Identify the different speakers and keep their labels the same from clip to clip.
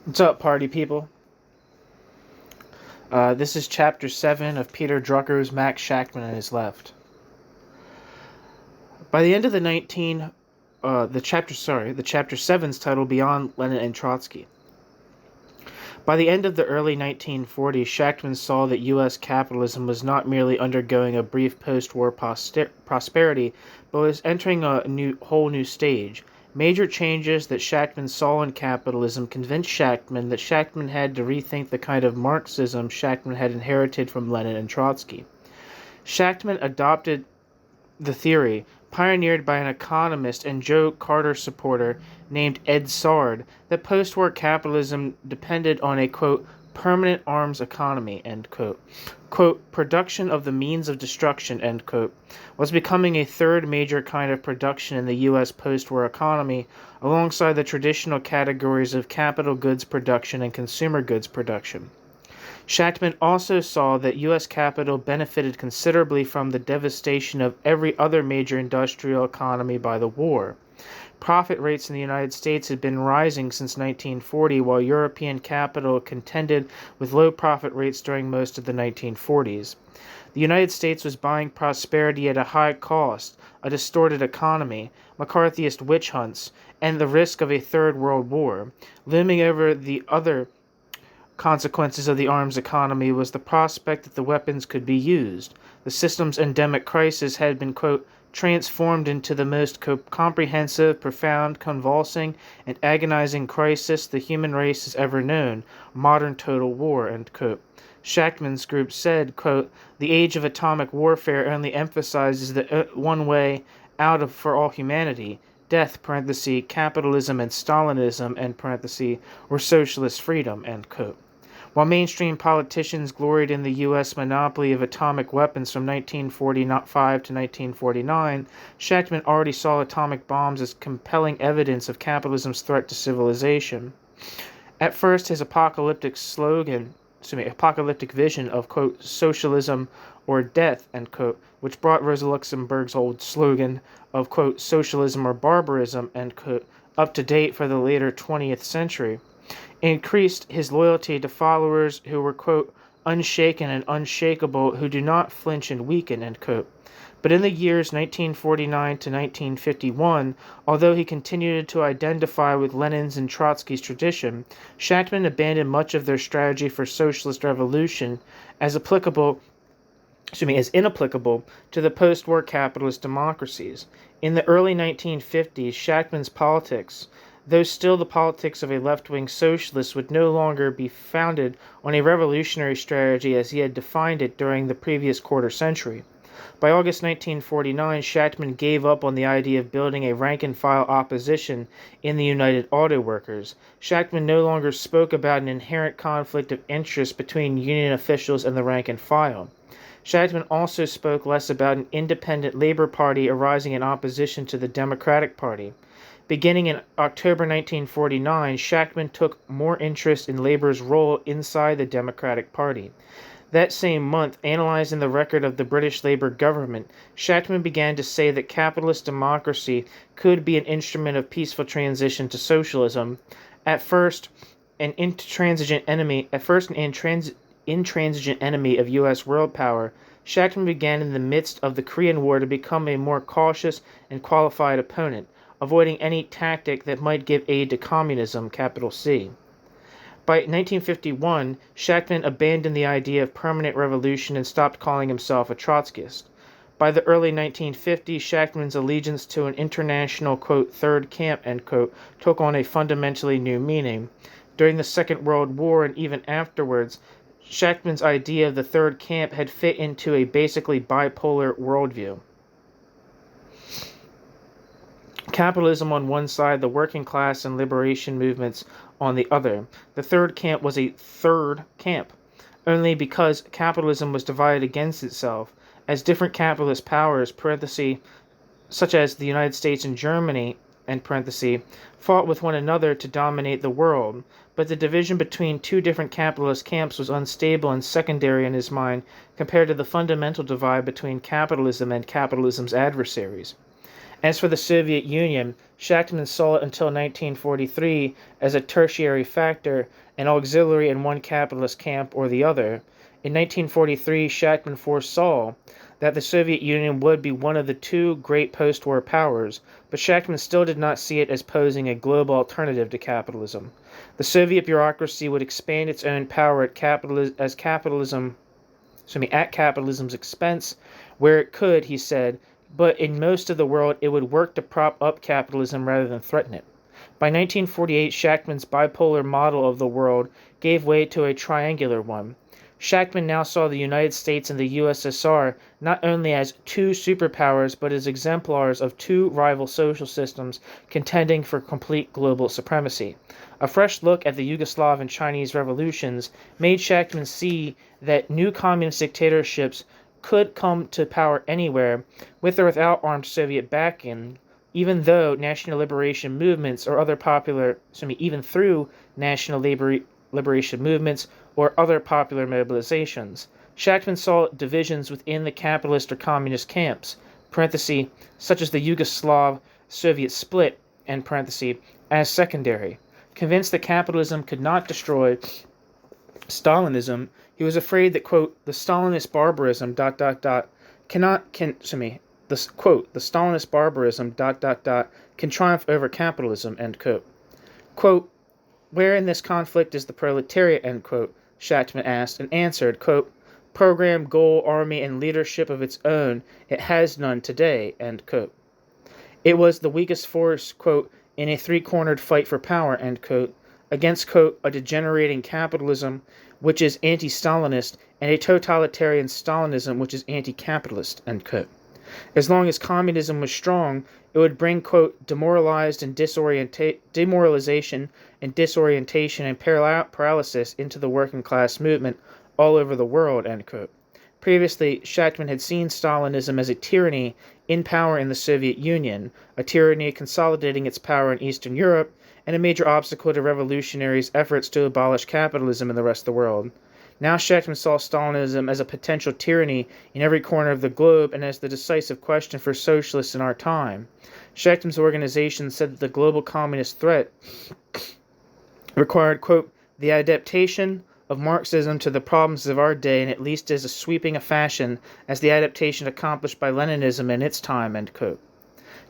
Speaker 1: What's up, party people? This is Chapter 7 of Peter Drucker's Max Shachtman and His Left. By the end of the chapter 7's title Beyond Lenin and Trotsky. By the end of the early 1940s, Shachtman saw that U.S. capitalism was not merely undergoing a brief post-war prosperity, but was entering a whole new stage. Major changes that Shachtman saw in capitalism convinced Shachtman that Shachtman had to rethink the kind of Marxism Shachtman had inherited from Lenin and Trotsky. Shachtman adopted the theory, pioneered by an economist and Joe Carter supporter named Ed Sard, that post-war capitalism depended on a, quote, permanent arms economy, end quote. Quote, production of the means of destruction, end quote, was becoming a third major kind of production in the U.S. post-war economy, alongside the traditional categories of capital goods production and consumer goods production. Shachtman also saw that U.S. capital benefited considerably from the devastation of every other major industrial economy by the war. Profit rates in the United States had been rising since 1940, while European capital contended with low profit rates during most of the 1940s. The United States was buying prosperity at a high cost, a distorted economy, McCarthyist witch hunts, and the risk of a Third World War. Looming over the other consequences of the arms economy was the prospect that the weapons could be used. The system's endemic crisis had been, quote, transformed into the most comprehensive, profound, convulsing, and agonizing crisis the human race has ever known, modern total war, end quote. Shachtman's group said, quote, the age of atomic warfare only emphasizes the one way out for all humanity, death, parenthesis, capitalism and Stalinism, end parenthesis, or socialist freedom, end quote. While mainstream politicians gloried in the U.S. monopoly of atomic weapons from 1945 to 1949, Shachtman already saw atomic bombs as compelling evidence of capitalism's threat to civilization. At first, his apocalyptic vision of, quote, socialism or death, end quote, which brought Rosa Luxemburg's old slogan of, quote, socialism or barbarism, end quote, up to date for the later 20th century, increased his loyalty to followers who were, quote, unshaken and unshakable, who do not flinch and weaken, end quote. But in the years 1949 to 1951, although he continued to identify with Lenin's and Trotsky's tradition, Shachtman abandoned much of their strategy for socialist revolution as inapplicable to the post-war capitalist democracies. In the early 1950s, Shachtman's politics, though still the politics of a left-wing socialist, would no longer be founded on a revolutionary strategy as he had defined it during the previous quarter century. By August 1949, Shachtman gave up on the idea of building a rank-and-file opposition in the United Auto Workers. Shachtman no longer spoke about an inherent conflict of interest between union officials and the rank-and-file. Shachtman also spoke less about an independent Labor Party arising in opposition to the Democratic Party. Beginning in October 1949, Shachtman took more interest in Labor's role inside the Democratic Party. That same month, analyzing the record of the British Labour government, Shachtman began to say that capitalist democracy could be an instrument of peaceful transition to socialism. At first, an intransigent enemy of U.S. world power, Shachtman began in the midst of the Korean War to become a more cautious and qualified opponent, avoiding any tactic that might give aid to communism, capital C. By 1951, Shachtman abandoned the idea of permanent revolution and stopped calling himself a Trotskyist. By the early 1950s, Shachtman's allegiance to an international, quote, Third Camp, end quote, took on a fundamentally new meaning. During the Second World War and even afterwards, Shachtman's idea of the Third Camp had fit into a basically bipolar worldview. Capitalism on one side, the working class and liberation movements on the other. The Third Camp was a third camp, only because capitalism was divided against itself, as different capitalist powers, such as the United States and Germany, fought with one another to dominate the world. But the division between two different capitalist camps was unstable and secondary in his mind compared to the fundamental divide between capitalism and capitalism's adversaries. As for the Soviet Union, Shachtman saw it until 1943 as a tertiary factor, an auxiliary in one capitalist camp or the other. In 1943, Shachtman foresaw that the Soviet Union would be one of the two great post-war powers, but Shachtman still did not see it as posing a global alternative to capitalism. The Soviet bureaucracy would expand its own power at capitalism's expense, where it could, he said, but in most of the world it would work to prop up capitalism rather than threaten it. By 1948, Shachtman's bipolar model of the world gave way to a triangular one. Shachtman now saw the United States and the USSR not only as two superpowers, but as exemplars of two rival social systems contending for complete global supremacy. A fresh look at the Yugoslav and Chinese revolutions made Shachtman see that new communist dictatorships could come to power anywhere, with or without armed Soviet backing, even though national liberation movements or other even through national liberation movements or other popular mobilizations. Shachtman saw divisions within the capitalist or communist camps, such as the Yugoslav-Soviet split, as secondary. Convinced that capitalism could not destroy Stalinism, he was afraid that, quote, the Stalinist barbarism, the Stalinist barbarism, can triumph over capitalism, end quote. Quote, where in this conflict is the proletariat, end quote, Shachtman asked, and answered, quote, program, goal, army, and leadership of its own, it has none today, end quote. It was the weakest force, quote, in a three-cornered fight for power, end quote, against, quote, a degenerating capitalism, which is anti-Stalinist, and a totalitarian Stalinism, which is anti-capitalist, end quote. As long as communism was strong, it would bring, quote, demoralization and disorientation and paralysis into the working class movement all over the world, end quote. Previously, Shachtman had seen Stalinism as a tyranny in power in the Soviet Union, a tyranny consolidating its power in Eastern Europe, and a major obstacle to revolutionaries' efforts to abolish capitalism in the rest of the world. Now Shachtman saw Stalinism as a potential tyranny in every corner of the globe and as the decisive question for socialists in our time. Shachtman's organization said that the global communist threat required, quote, the adaptation of Marxism to the problems of our day in at least as sweeping a fashion as the adaptation accomplished by Leninism in its time, end quote.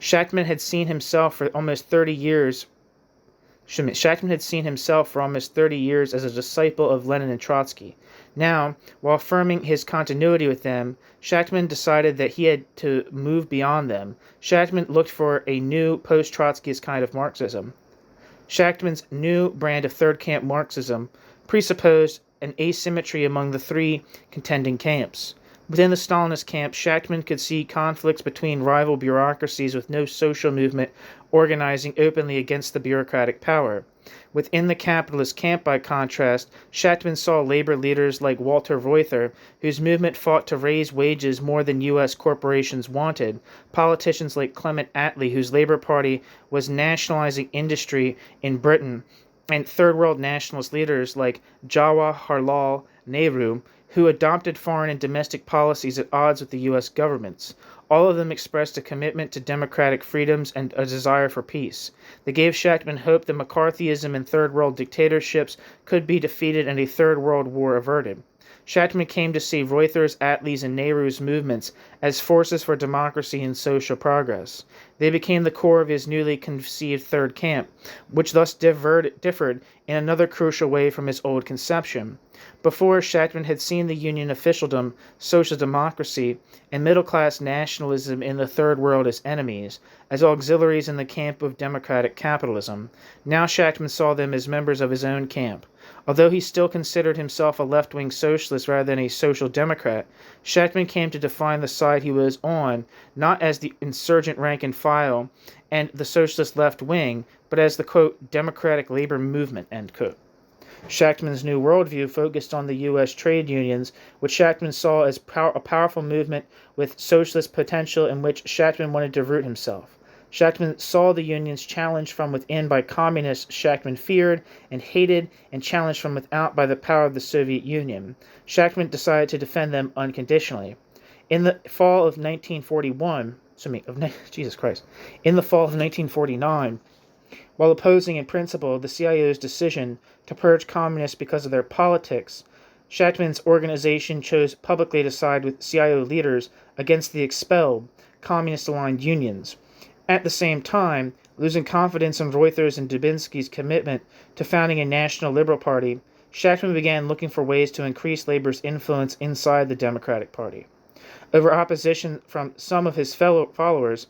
Speaker 1: Shachtman had seen himself for almost 30 years as a disciple of Lenin and Trotsky. Now, while affirming his continuity with them, Shachtman decided that he had to move beyond them. Shachtman looked for a new post-Trotskyist kind of Marxism. Shachtman's new brand of Third Camp Marxism presupposed an asymmetry among the three contending camps. Within the Stalinist camp, Shachtman could see conflicts between rival bureaucracies with no social movement organizing openly against the bureaucratic power. Within the capitalist camp, by contrast, Shachtman saw labor leaders like Walter Reuther, whose movement fought to raise wages more than U.S. corporations wanted, politicians like Clement Attlee, whose Labour Party was nationalizing industry in Britain, and Third World nationalist leaders like Jawaharlal Nehru, who adopted foreign and domestic policies at odds with the U.S. governments. All of them expressed a commitment to democratic freedoms and a desire for peace. They gave Shachtman hope that McCarthyism and Third World dictatorships could be defeated and a Third World War averted. Shachtman came to see Reuther's, Attlee's, and Nehru's movements as forces for democracy and social progress. They became the core of his newly conceived Third Camp, which thus differed in another crucial way from his old conception. Before, Shachtman had seen the Union officialdom, social democracy, and middle-class nationalism in the Third World as enemies, as auxiliaries in the camp of democratic capitalism. Now Shachtman saw them as members of his own camp. Although he still considered himself a left-wing socialist rather than a social democrat, Shachtman came to define the side he was on not as the insurgent rank and file and the socialist left wing, but as the, quote, democratic labor movement, end quote. Shachtman's new worldview focused on the U.S. trade unions, which Shachtman saw as a powerful movement with socialist potential in which Shachtman wanted to root himself. Shachtman saw the unions challenged from within by communists Shachtman feared and hated, and challenged from without by the power of the Soviet Union. Shachtman decided to defend them unconditionally. In the fall of 1941, Jesus Christ, in the fall of 1949, while opposing in principle the CIO's decision to purge communists because of their politics, Shachtman's organization chose publicly to side with CIO leaders against the expelled, communist-aligned unions. At the same time, losing confidence in Reuther's and Dubinsky's commitment to founding a national liberal party, Shachtman began looking for ways to increase labor's influence inside the Democratic Party. Over opposition from some of his fellow followers,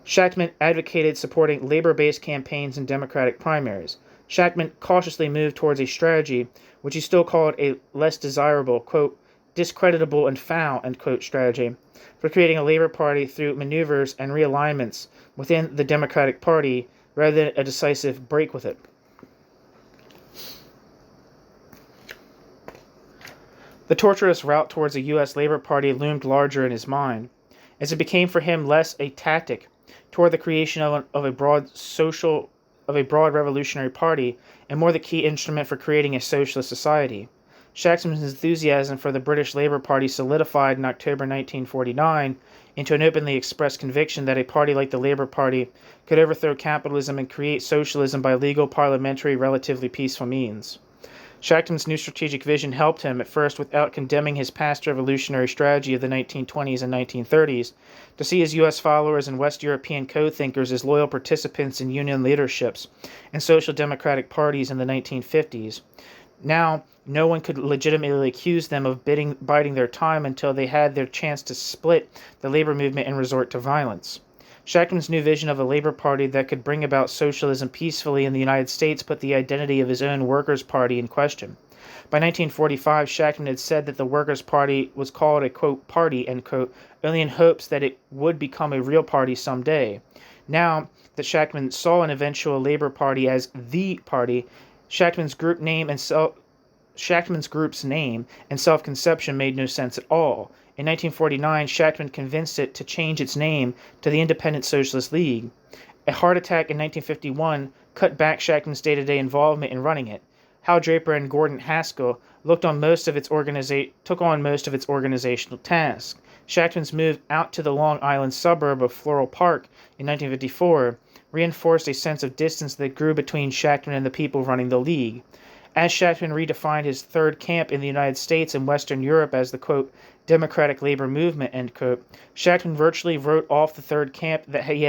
Speaker 1: Shachtman advocated supporting labor-based campaigns in Democratic primaries. Shachtman cautiously moved towards a strategy which he still called a less desirable, quote, discreditable and foul, end quote, strategy for creating a labor party through maneuvers and realignments within the Democratic Party rather than a decisive break with it. The tortuous route towards a U.S. Labor Party loomed larger in his mind, as it became for him less a tactic toward the creation of a broad revolutionary party and more the key instrument for creating a socialist society. Shachtman's enthusiasm for the British Labour Party solidified in October 1949 into an openly expressed conviction that a party like the Labour Party could overthrow capitalism and create socialism by legal, parliamentary, relatively peaceful means. Shachtman's new strategic vision helped him, at first without condemning his past revolutionary strategy of the 1920s and 1930s, to see his U.S. followers and West European co-thinkers as loyal participants in union leaderships and social democratic parties in the 1950s. Now, no one could legitimately accuse them of biding their time until they had their chance to split the labor movement and resort to violence. Shachtman's new vision of a labor party that could bring about socialism peacefully in the United States put the identity of his own Workers' Party in question. By 1945, Shachtman had said that the Workers' Party was called a, quote, party, end quote, only in hopes that it would become a real party someday. Now that Shachtman saw an eventual Labor Party as the party, Shachtman's group's name and self-conception made no sense at all. In 1949, Shachtman convinced it to change its name to the Independent Socialist League. A heart attack in 1951 cut back Shachtman's day-to-day involvement in running it. Hal Draper and Gordon Haskell took on most of its organizational tasks. Shachtman's move out to the Long Island suburb of Floral Park in 1954 reinforced a sense of distance that grew between Shachtman and the people running the League. As Shachtman redefined his third camp in the United States and Western Europe as the, quote, democratic labor movement, end quote, Shachtman virtually wrote off the third camp that he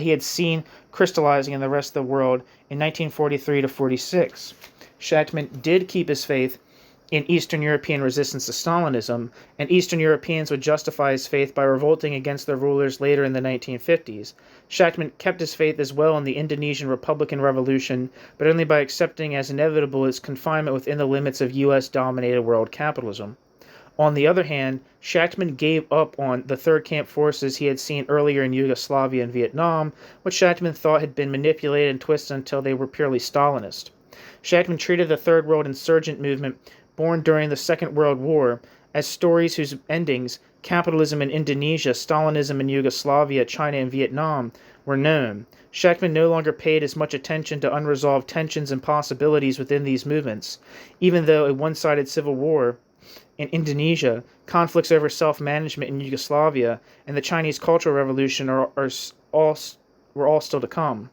Speaker 1: had seen crystallizing in the rest of the world in 1943 to 46. Shachtman did keep his faith in Eastern European resistance to Stalinism, and Eastern Europeans would justify his faith by revolting against their rulers later in the 1950s. Shachtman kept his faith as well in the Indonesian Republican Revolution, but only by accepting as inevitable its confinement within the limits of U.S.-dominated world capitalism. On the other hand, Shachtman gave up on the Third Camp forces he had seen earlier in Yugoslavia and Vietnam, which Shachtman thought had been manipulated and twisted until they were purely Stalinist. Shachtman treated the Third World insurgent movement born during the Second World War as stories whose endings, capitalism in Indonesia, Stalinism in Yugoslavia, China, and Vietnam, were known. Shachtman no longer paid as much attention to unresolved tensions and possibilities within these movements, even though a one-sided civil war in Indonesia, conflicts over self-management in Yugoslavia, and the Chinese Cultural Revolution were all still to come.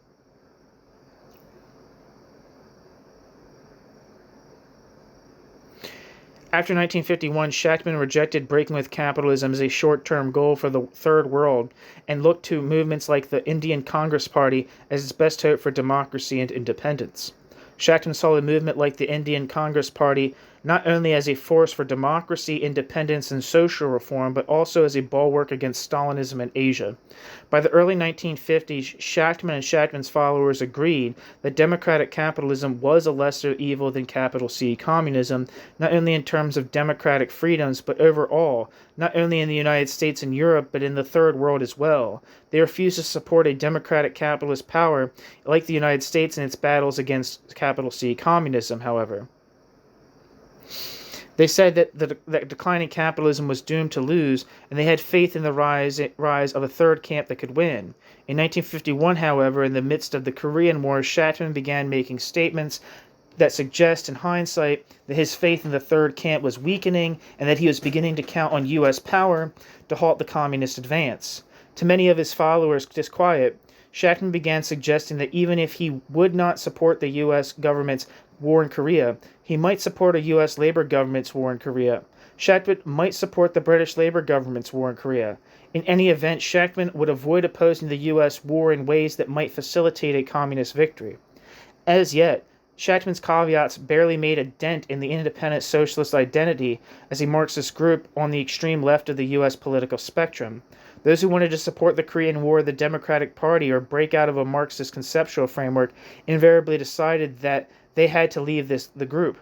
Speaker 1: After 1951, Shachtman rejected breaking with capitalism as a short-term goal for the Third World and looked to movements like the Indian Congress Party as its best hope for democracy and independence. Shachtman saw a movement like the Indian Congress Party not only as a force for democracy, independence, and social reform, but also as a bulwark against Stalinism in Asia. By the early 1950s, Shachtman and Shachtman's followers agreed that democratic capitalism was a lesser evil than capital C communism, not only in terms of democratic freedoms, but overall, not only in the United States and Europe, but in the Third World as well. They refused to support a democratic capitalist power like the United States in its battles against capital C communism, however. They said that declining capitalism was doomed to lose, and they had faith in the rise of a third camp that could win. In 1951, however, in the midst of the Korean War, Shachtman began making statements that suggest in hindsight that his faith in the Third Camp was weakening and that he was beginning to count on U.S. power to halt the communist advance. To many of his followers' disquiet, Shachtman began suggesting that even if he would not support the U.S. government's war in Korea, he might support a U.S. Labour government's war in Korea. Shachtman might support the British Labour government's war in Korea. In any event, Shachtman would avoid opposing the U.S. war in ways that might facilitate a communist victory. As yet, Shachtman's caveats barely made a dent in the independent socialist identity as a Marxist group on the extreme left of the U.S. political spectrum. Those who wanted to support the Korean War, the Democratic Party, or break out of a Marxist conceptual framework invariably decided that they had to leave the group.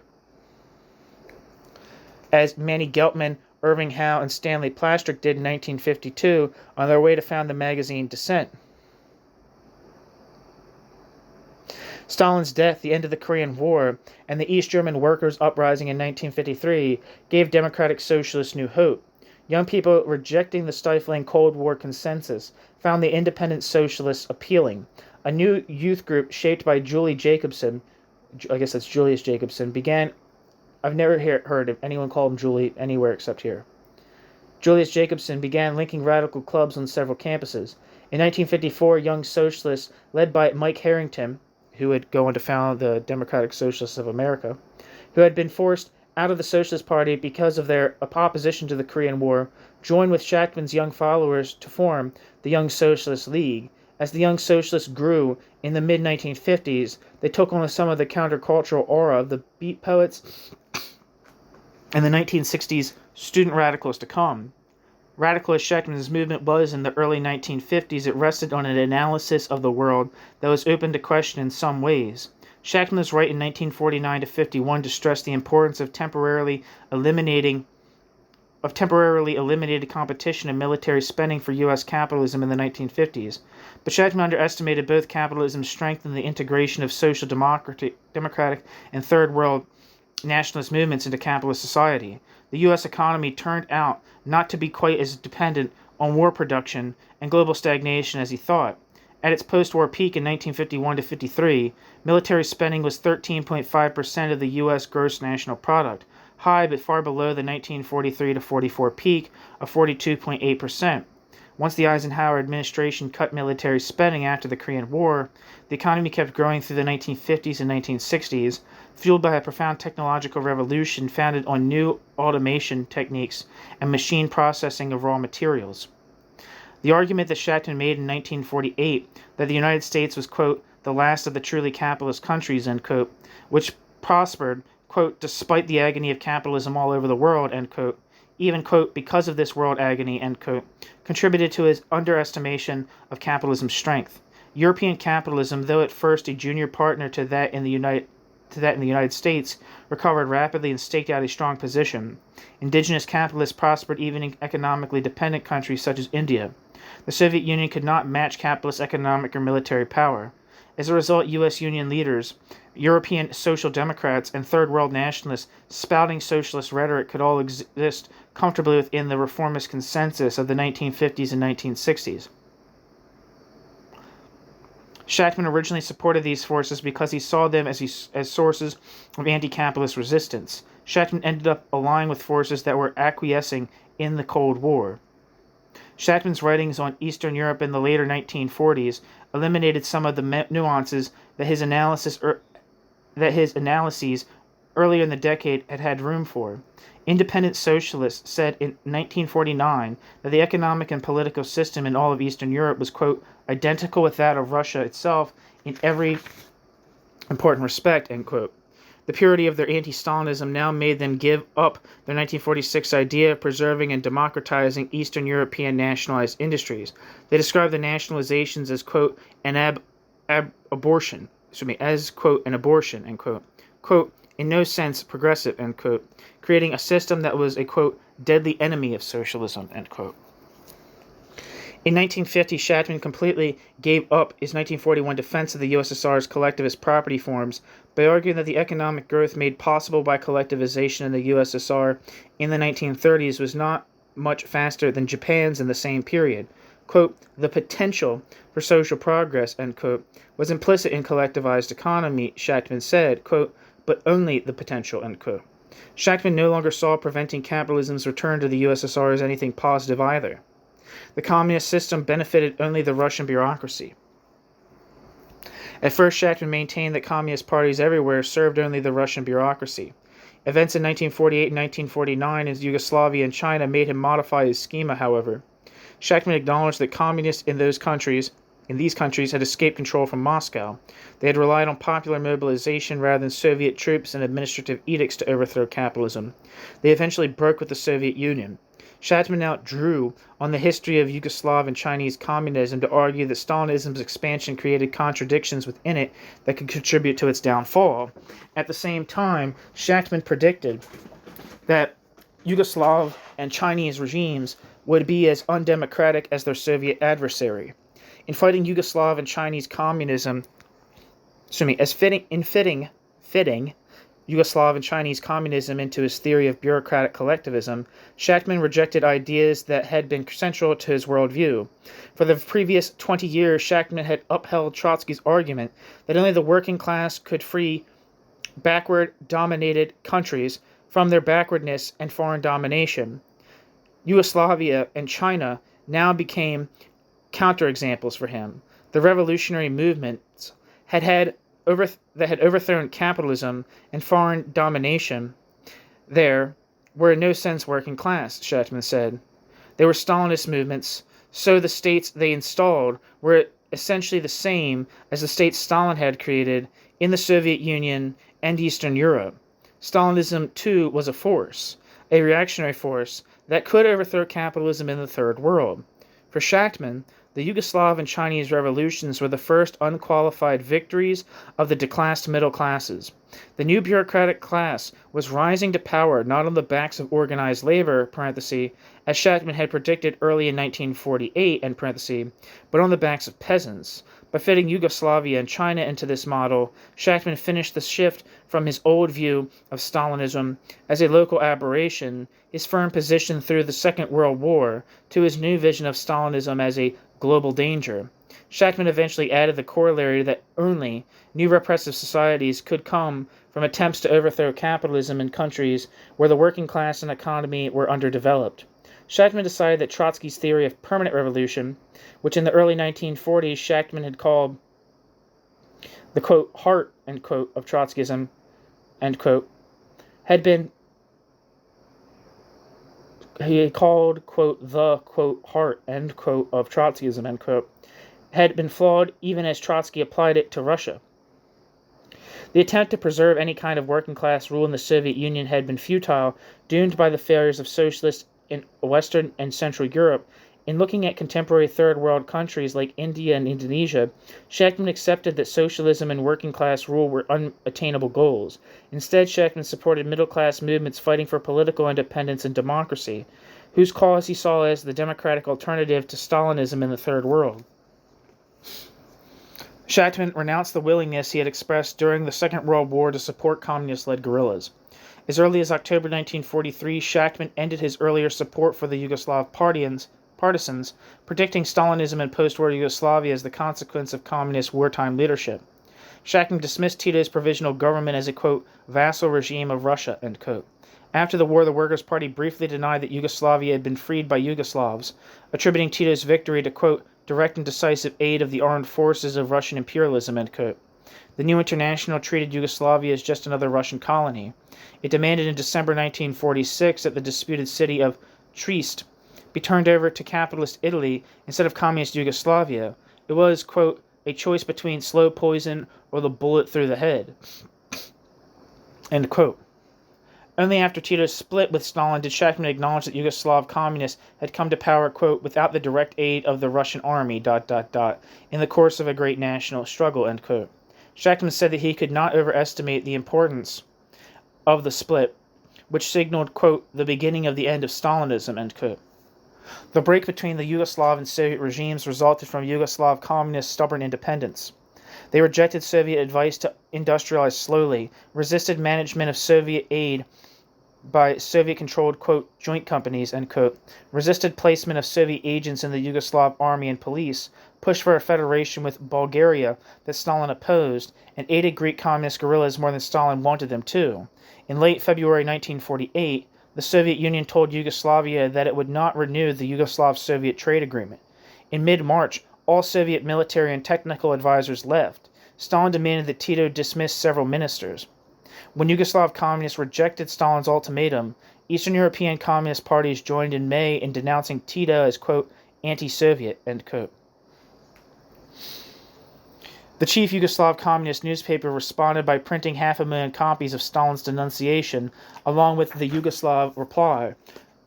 Speaker 1: As Manny Geltman, Irving Howe, and Stanley Plastrick did in 1952 on their way to found the magazine Dissent. Stalin's death, the end of the Korean War, and the East German workers' uprising in 1953 gave democratic socialists new hope. Young people rejecting the stifling Cold War consensus found the independent socialists appealing. A new youth group shaped by Julius Jacobson, I guess that's Julius Jacobson, began. I've never heard of anyone call him Julie anywhere except here. Julius Jacobson began linking radical clubs on several campuses. In 1954, young socialists, led by Mike Harrington, who would go on to found the Democratic Socialists of America, who had been forced out of the Socialist Party because of their opposition to the Korean War, joined with Shachtman's young followers to form the Young Socialist League. As the Young Socialists grew in the mid-1950s, they took on some of the countercultural aura of the beat poets and the 1960s student radicals to come. Radical as Shachtman's movement was in the early 1950s, it rested on an analysis of the world that was open to question in some ways. Shachtman was right in 1949-51 to stress the importance of temporarily eliminated competition and military spending for U.S. capitalism in the 1950s. But Shachtman underestimated both capitalism's strength and the integration of social democratic and third world nationalist movements into capitalist society. The U.S. economy turned out not to be quite as dependent on war production and global stagnation as he thought. At its post-war peak in 1951-53, military spending was 13.5% of the U.S. gross national product, high but far below the 1943-44 peak of 42.8%. Once the Eisenhower administration cut military spending after the Korean War, the economy kept growing through the 1950s and 1960s, fueled by a profound technological revolution founded on new automation techniques and machine processing of raw materials. The argument that Shachtman made in 1948 that the United States was, quote, the last of the truly capitalist countries, end quote, which prospered, quote, despite the agony of capitalism all over the world, end quote, even, quote, because of this world agony, end quote, contributed to his underestimation of capitalism's strength. European capitalism, though at first a junior partner to that in the United States, recovered rapidly and staked out a strong position. Indigenous capitalists prospered even in economically dependent countries such as India. The Soviet Union could not match capitalist economic or military power. As a result, U.S. Union leaders, European social democrats, and third world nationalists spouting socialist rhetoric could all exist comfortably within the reformist consensus of the 1950s and 1960s. Shachtman originally supported these forces because he saw them as sources of anti-capitalist resistance. Shachtman ended up allying with forces that were acquiescing in the Cold War. Shachtman's writings on Eastern Europe in the later 1940s eliminated some of the nuances that his analyses earlier in the decade had room for. Independent socialists said in 1949 that the economic and political system in all of Eastern Europe was, quote, identical with that of Russia itself in every important respect, end quote. The purity of their anti-Stalinism now made them give up their 1946 idea of preserving and democratizing Eastern European nationalized industries. They described the nationalizations as, quote, an abortion, end quote. Quote, in no sense progressive, end quote, creating a system that was a, quote, deadly enemy of socialism, end quote. In 1950, Shachtman completely gave up his 1941 defense of the USSR's collectivist property forms by arguing that the economic growth made possible by collectivization in the USSR in the 1930s was not much faster than Japan's in the same period. Quote, the potential for social progress, end quote, was implicit in collectivized economy, Shachtman said, quote, but only the potential, end quote. Shachtman no longer saw preventing capitalism's return to the USSR as anything positive either. The communist system benefited only the Russian bureaucracy. At first, Shachtman maintained that communist parties everywhere served only the Russian bureaucracy. Events in 1948 and 1949 in Yugoslavia and China made him modify his schema, however. Shachtman acknowledged that communists in these countries had escaped control from Moscow. They had relied on popular mobilization rather than Soviet troops and administrative edicts to overthrow capitalism. They eventually broke with the Soviet Union. Shachtman now drew on the history of Yugoslav and Chinese communism to argue that Stalinism's expansion created contradictions within it that could contribute to its downfall. At the same time, Shachtman predicted that Yugoslav and Chinese regimes would be as undemocratic as their Soviet adversary. In fighting Yugoslav and Chinese communism, fitting Yugoslav and Chinese communism into his theory of bureaucratic collectivism, Shachtman rejected ideas that had been central to his worldview. For the previous 20 years, Shachtman had upheld Trotsky's argument that only the working class could free backward-dominated countries from their backwardness and foreign domination. Yugoslavia and China now became counterexamples for him. The revolutionary movements that had overthrown capitalism and foreign domination there were in no sense working class, Shachtman said. They were Stalinist movements, so the states they installed were essentially the same as the states Stalin had created in the Soviet Union and Eastern Europe. Stalinism, too, was a force, a reactionary force, that could overthrow capitalism in the Third World. For Shachtman, the Yugoslav and Chinese revolutions were the first unqualified victories of the declassed middle classes. The new bureaucratic class was rising to power not on the backs of organized labor, as Shachtman had predicted early in 1948, but on the backs of peasants. By fitting Yugoslavia and China into this model, Shachtman finished the shift from his old view of Stalinism as a local aberration, his firm position through the Second World War, to his new vision of Stalinism as a global danger. Shachtman eventually added the corollary that only new repressive societies could come from attempts to overthrow capitalism in countries where the working class and economy were underdeveloped. Shachtman decided that Trotsky's theory of permanent revolution, which in the early 1940s Shachtman had called the, quote, heart, end quote, of Trotskyism, end quote, had been, he had called, quote, the, quote, heart, end quote, of Trotskyism, end quote, had been flawed even as Trotsky applied it to Russia. The attempt to preserve any kind of working class rule in the Soviet Union had been futile, doomed by the failures of socialists in Western and Central Europe. In looking at contemporary Third World countries like India and Indonesia, Shachtman accepted that socialism and working class rule were unattainable goals. Instead, Shachtman supported middle-class movements fighting for political independence and democracy, whose cause he saw as the democratic alternative to Stalinism in the Third World. Shachtman renounced the willingness he had expressed during the Second World War to support communist-led guerrillas. As early as October 1943, Shachtman ended his earlier support for the Yugoslav partisans, predicting Stalinism in post-war Yugoslavia as the consequence of communist wartime leadership. Shachtman dismissed Tito's provisional government as a, quote, vassal regime of Russia, end quote. After the war, the Workers' Party briefly denied that Yugoslavia had been freed by Yugoslavs, attributing Tito's victory to, quote, direct and decisive aid of the armed forces of Russian imperialism, end quote. The New International treated Yugoslavia as just another Russian colony. It demanded in December 1946 that the disputed city of Trieste be turned over to capitalist Italy instead of communist Yugoslavia. It was, quote, a choice between slow poison or the bullet through the head, end quote. Only after Tito's split with Stalin did Shachtman acknowledge that Yugoslav communists had come to power, quote, without the direct aid of the Russian army, in the course of a great national struggle, end quote. Shachtman said that he could not overestimate the importance of the split, which signaled, quote, the beginning of the end of Stalinism, end quote. The break between the Yugoslav and Soviet regimes resulted from Yugoslav communists' stubborn independence. They rejected Soviet advice to industrialize slowly, resisted management of Soviet aid by Soviet-controlled, quote, joint companies, end quote, resisted placement of Soviet agents in the Yugoslav army and police, pushed for a federation with Bulgaria that Stalin opposed, and aided Greek communist guerrillas more than Stalin wanted them to. In late February 1948, the Soviet Union told Yugoslavia that it would not renew the Yugoslav-Soviet trade agreement. In mid-March, all Soviet military and technical advisors left. Stalin demanded that Tito dismiss several ministers. When Yugoslav communists rejected Stalin's ultimatum, Eastern European communist parties joined in May in denouncing Tito as, quote, anti-Soviet, end quote. The chief Yugoslav communist newspaper responded by printing 500,000 copies of Stalin's denunciation, along with the Yugoslav reply.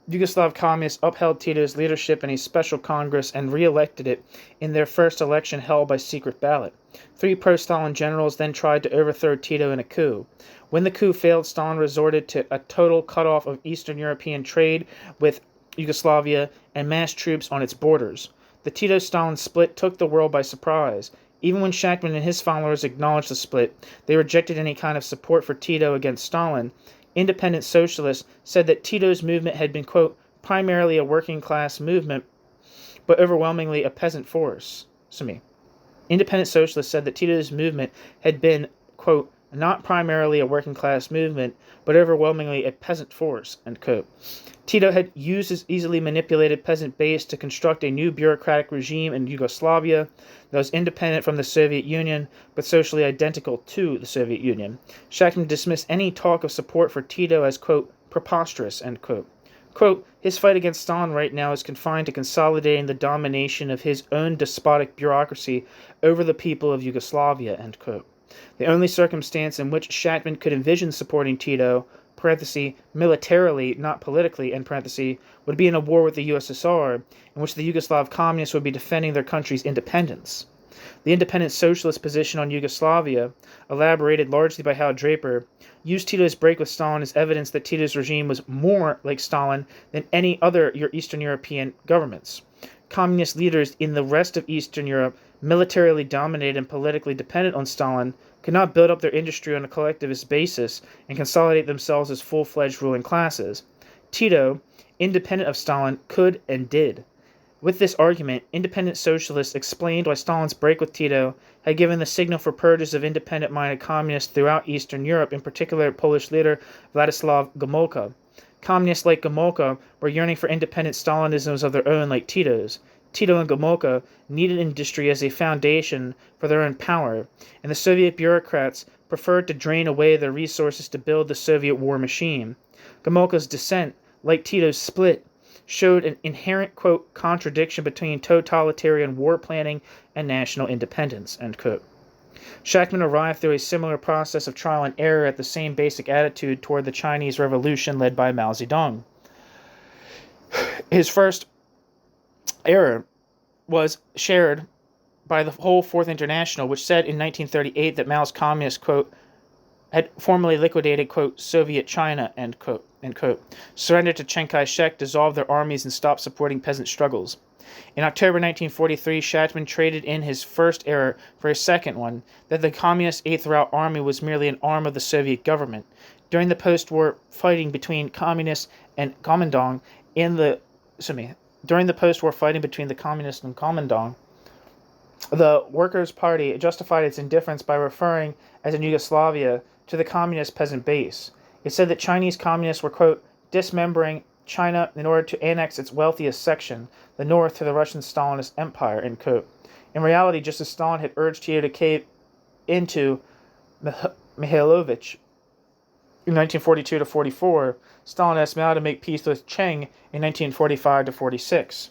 Speaker 1: Yugoslav communists upheld Tito's leadership in a special Congress and re-elected it in their first election held by secret ballot. 3 pro-Stalin generals then tried to overthrow Tito in a coup. When the coup failed, Stalin resorted to a total cutoff of Eastern European trade with Yugoslavia and massed troops on its borders. The Tito-Stalin split took the world by surprise. Even when Shachtman and his followers acknowledged the split, they rejected any kind of support for Tito against Stalin. Independent socialists said that Tito's movement had been, quote, primarily a working-class movement, but overwhelmingly a peasant force. Independent socialists said that Tito's movement had been, quote, not primarily a working-class movement, but overwhelmingly a peasant force, end quote. Tito had used his easily manipulated peasant base to construct a new bureaucratic regime in Yugoslavia that was independent from the Soviet Union, but socially identical to the Soviet Union. Shachtman dismissed any talk of support for Tito as, quote, preposterous, end quote. Quote, his fight against Stalin right now is confined to consolidating the domination of his own despotic bureaucracy over the people of Yugoslavia, end quote. The only circumstance in which Shachtman could envision supporting Tito, militarily, not politically, would be in a war with the USSR, in which the Yugoslav communists would be defending their country's independence. The independent socialist position on Yugoslavia, elaborated largely by Hal Draper, used Tito's break with Stalin as evidence that Tito's regime was more like Stalin than any other Eastern European governments. Communist leaders in the rest of Eastern Europe, militarily dominated and politically dependent on Stalin, could not build up their industry on a collectivist basis and consolidate themselves as full-fledged ruling classes. Tito, independent of Stalin, could and did. With this argument, independent socialists explained why Stalin's break with Tito had given the signal for purges of independent-minded communists throughout Eastern Europe, in particular Polish leader Władysław Gomułka. Communists like Gomułka were yearning for independent Stalinisms of their own like Tito's. Tito and Gomułka needed industry as a foundation for their own power, and the Soviet bureaucrats preferred to drain away their resources to build the Soviet war machine. Gomułka's dissent, like Tito's split, showed an inherent, quote, contradiction between totalitarian war planning and national independence, end quote. Shachtman arrived through a similar process of trial and error at the same basic attitude toward the Chinese Revolution led by Mao Zedong. His first error was shared by the whole Fourth International, which said in 1938 that Mao's communists, quote, had formally liquidated, quote, Soviet China, end quote, surrendered to Chiang Kai-shek, dissolved their armies, and stopped supporting peasant struggles. In October 1943, Shachtman traded in his first error for a second one, that the Communist Eighth Route Army was merely an arm of the Soviet government. During the post-war fighting between communists and Kuomintang during the post-war fighting between the communists and Kuomintang, the Workers' Party justified its indifference by referring, as in Yugoslavia, to the communist peasant base. It said that Chinese communists were, quote, dismembering China in order to annex its wealthiest section, the north, to the Russian Stalinist Empire, end quote. In reality, just as Stalin had urged Tito to cave into Mihailovich in 1942-44, Stalin asked Mao to make peace with Chiang in 1945-46.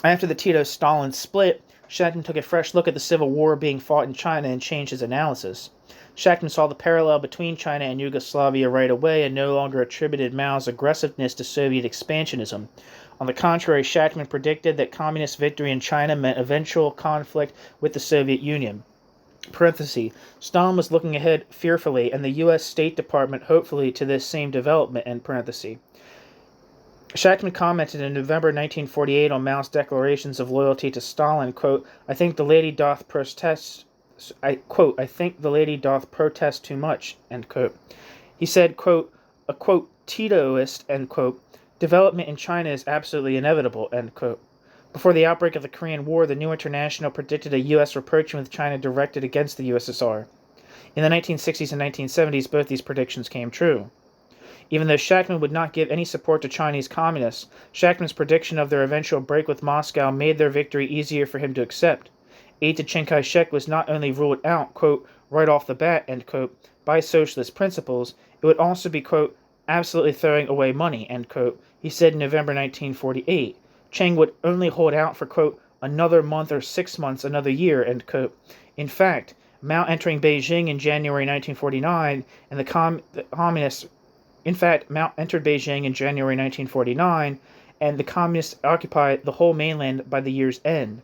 Speaker 1: After the Tito-Stalin split, Shachtman took a fresh look at the civil war being fought in China and changed his analysis. Shachtman saw the parallel between China and Yugoslavia right away and no longer attributed Mao's aggressiveness to Soviet expansionism. On the contrary, Shachtman predicted that communist victory in China meant eventual conflict with the Soviet Union. Stalin was looking ahead fearfully, and the U.S. State Department hopefully to this same development, Shachtman commented in November 1948 on Mao's declarations of loyalty to Stalin, quote, I think the lady doth protest, I think the lady doth protest too much, end quote. He said, quote, a, quote, Titoist, end quote, development in China is absolutely inevitable, end quote. Before the outbreak of the Korean War, the New International predicted a U.S. rapprochement with China directed against the USSR. In the 1960s and 1970s, both these predictions came true. Even though Shachtman would not give any support to Chinese communists, Shachtman's prediction of their eventual break with Moscow made their victory easier for him to accept. Aid to Chiang Kai-shek was not only ruled out, quote, right off the bat, end quote, by socialist principles, it would also be, quote, absolutely throwing away money, end quote, he said in November 1948. Chiang would only hold out for, quote, another month or 6 months, another year, end quote. In fact, Mao entering Beijing in January 1949 and the communists Mao entered Beijing in January 1949, and the communists occupied the whole mainland by the year's end.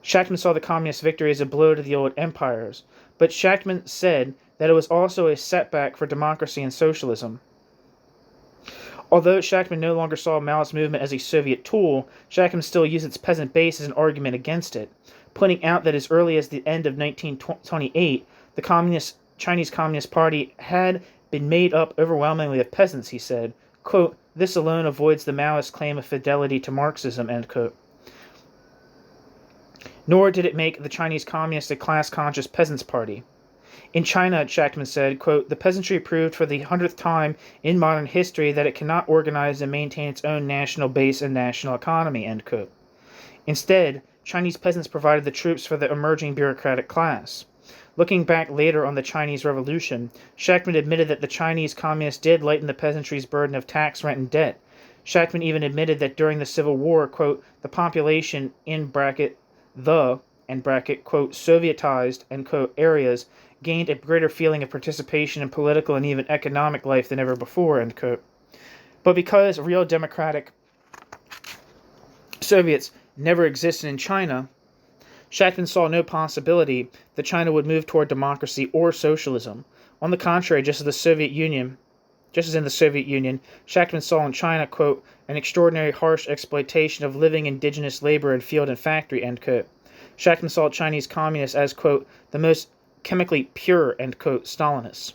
Speaker 1: Shachtman saw the communist victory as a blow to the old empires, but Shachtman said that it was also a setback for democracy and socialism. Although Shachtman no longer saw Mao's movement as a Soviet tool, Shachtman still used its peasant base as an argument against it, pointing out that as early as the end of 1928, the Chinese Communist Party had been made up overwhelmingly of peasants, he said. Quote, this alone avoids the Maoist claim of fidelity to Marxism, end quote. Nor did it make the Chinese Communists a class-conscious peasants' party. In China, Shachtman said, quote, the peasantry proved for the 100th time in modern history that it cannot organize and maintain its own national base and national economy, end quote. Instead, Chinese peasants provided the troops for the emerging bureaucratic class. Looking back later on the Chinese Revolution, Shachtman admitted that the Chinese communists did lighten the peasantry's burden of tax, rent, and debt. Shachtman even admitted that during the Civil War, quote, the population, in bracket, the, end bracket, quote, Sovietized, end quote, areas gained a greater feeling of participation in political and even economic life than ever before, end quote. But because real democratic Soviets never existed in China, Shachtman saw no possibility that China would move toward democracy or socialism. On the contrary, just as in the Soviet Union, Shachtman saw in China, quote, an extraordinary harsh exploitation of living indigenous labor in field and factory, end quote. Shachtman saw Chinese communists as, quote, the most chemically pure, end quote, Stalinists.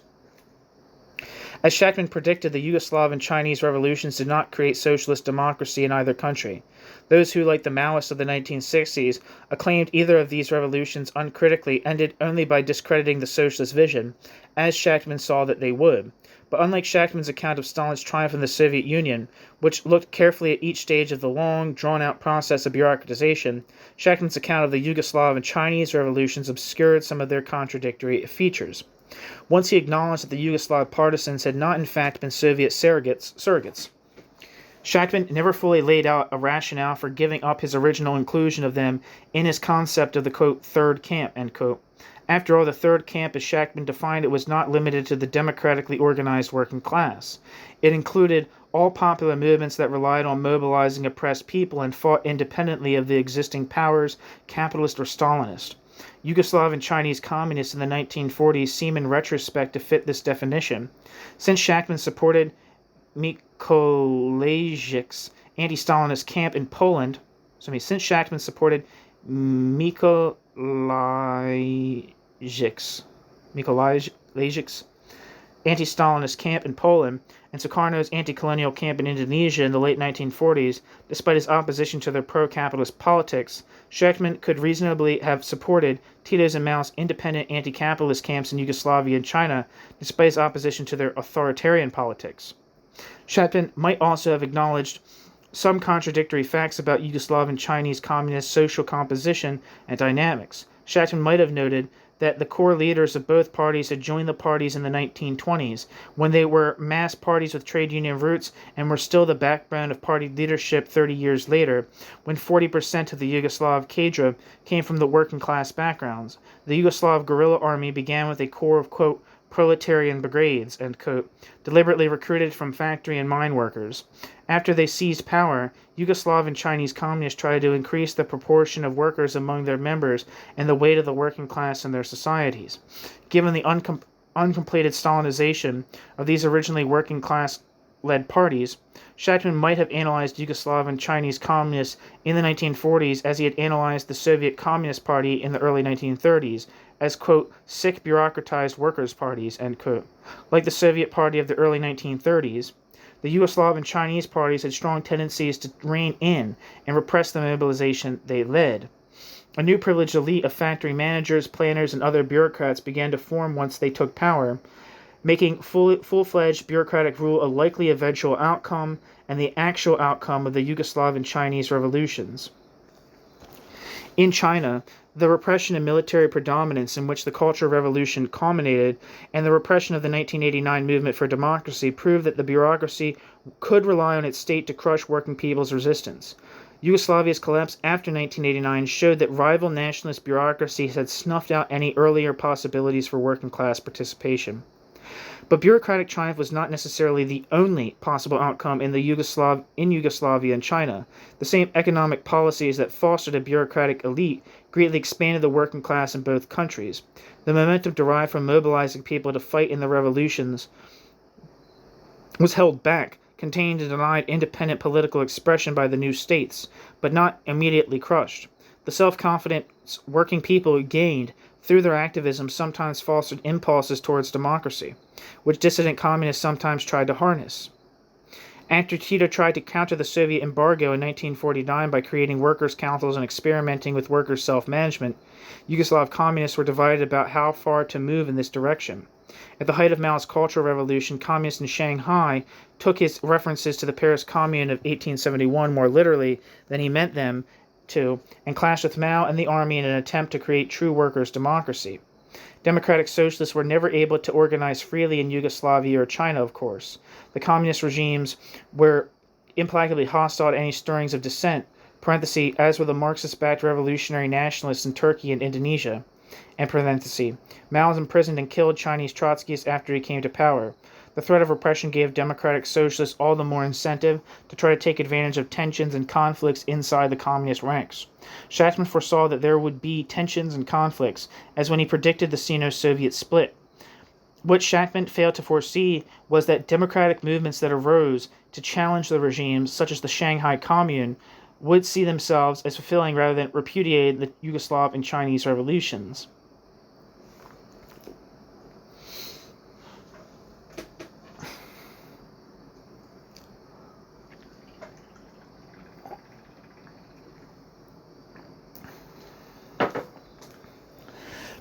Speaker 1: As Shachtman predicted, the Yugoslav and Chinese revolutions did not create socialist democracy in either country. Those who, like the Maoists of the 1960s, acclaimed either of these revolutions uncritically ended only by discrediting the socialist vision, as Shachtman saw that they would. But unlike Shachtman's account of Stalin's triumph in the Soviet Union, which looked carefully at each stage of the long, drawn-out process of bureaucratization, Shachtman's account of the Yugoslav and Chinese revolutions obscured some of their contradictory features. Once he acknowledged that the Yugoslav partisans had not in fact been Soviet surrogates. Shachtman never fully laid out a rationale for giving up his original inclusion of them in his concept of the, quote, Third Camp, end quote. After all, the Third Camp, as Shachtman defined it, was not limited to the democratically organized working class. It included all popular movements that relied on mobilizing oppressed people and fought independently of the existing powers, capitalist or Stalinist. Yugoslav and Chinese communists in the 1940s seem in retrospect to fit this definition. Since Shachtman supported Mikolajic's anti-Stalinist camp in Poland, anti-Stalinist camp in Poland, and Sukarno's anti-colonial camp in Indonesia in the late 1940s, despite his opposition to their pro-capitalist politics, Shachtman could reasonably have supported Tito's and Mao's independent anti-capitalist camps in Yugoslavia and China, despite his opposition to their authoritarian politics. Shachtman might also have acknowledged some contradictory facts about Yugoslav and Chinese communist social composition and dynamics. Shachtman might have noted that the core leaders of both parties had joined the parties in the 1920s, when they were mass parties with trade union roots and were still the backbone of party leadership 30 years later, when 40% of the Yugoslav cadre came from the working class backgrounds. The Yugoslav guerrilla army began with a corps of, quote, proletarian brigades, end quote, deliberately recruited from factory and mine workers. After they seized power, Yugoslav and Chinese communists tried to increase the proportion of workers among their members and the weight of the working class in their societies. Given the uncompleted Stalinization of these originally working class led parties, Shachtman might have analyzed Yugoslav and Chinese communists in the 1940s as he had analyzed the Soviet Communist Party in the early 1930s as, quote, sick bureaucratized workers' parties, end quote. Like the Soviet Party of the early 1930s, the Yugoslav and Chinese parties had strong tendencies to rein in and repress the mobilization they led. A new privileged elite of factory managers, planners, and other bureaucrats began to form once they took power, making full-fledged bureaucratic rule a likely eventual outcome and the actual outcome of the Yugoslav and Chinese revolutions. In China, the repression and military predominance in which the Cultural Revolution culminated and the repression of the 1989 movement for democracy proved that the bureaucracy could rely on its state to crush working people's resistance. Yugoslavia's collapse after 1989 showed that rival nationalist bureaucracies had snuffed out any earlier possibilities for working-class participation. But bureaucratic triumph was not necessarily the only possible outcome in Yugoslavia and China. The same economic policies that fostered a bureaucratic elite greatly expanded the working class in both countries. The momentum derived from mobilizing people to fight in the revolutions was held back, contained and denied independent political expression by the new states, but not immediately crushed. The self-confidence working people gained through their activism sometimes fostered impulses towards democracy, which dissident communists sometimes tried to harness. After Tito tried to counter the Soviet embargo in 1949 by creating workers' councils and experimenting with workers' self-management, Yugoslav communists were divided about how far to move in this direction. At the height of Mao's Cultural Revolution, communists in Shanghai took his references to the Paris Commune of 1871 more literally than he meant them to, and clashed with Mao and the army in an attempt to create true workers' democracy. Democratic socialists were never able to organize freely in Yugoslavia or China, of course. The communist regimes were implacably hostile to any stirrings of dissent, as were the Marxist-backed revolutionary nationalists in Turkey and Indonesia, Mao was imprisoned and killed Chinese Trotskyists after he came to power. The threat of repression gave democratic socialists all the more incentive to try to take advantage of tensions and conflicts inside the communist ranks. Shachtman foresaw that there would be tensions and conflicts, as when he predicted the Sino-Soviet split. What Shachtman failed to foresee was that democratic movements that arose to challenge the regimes, such as the Shanghai Commune, would see themselves as fulfilling rather than repudiating the Yugoslav and Chinese revolutions.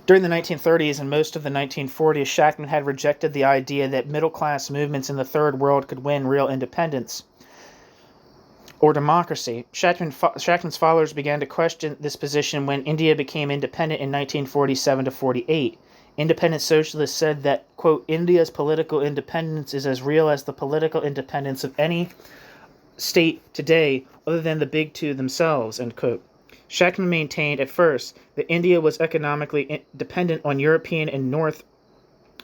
Speaker 1: During the 1930s and most of the 1940s, Shachtman had rejected the idea that middle-class movements in the Third World could win real independence or democracy. Shachtman's followers began to question this position when India became independent in 1947 to 48. Independent socialists said that, quote, India's political independence is as real as the political independence of any state today other than the big two themselves, end quote. Shachtman maintained at first that India was economically dependent on European and North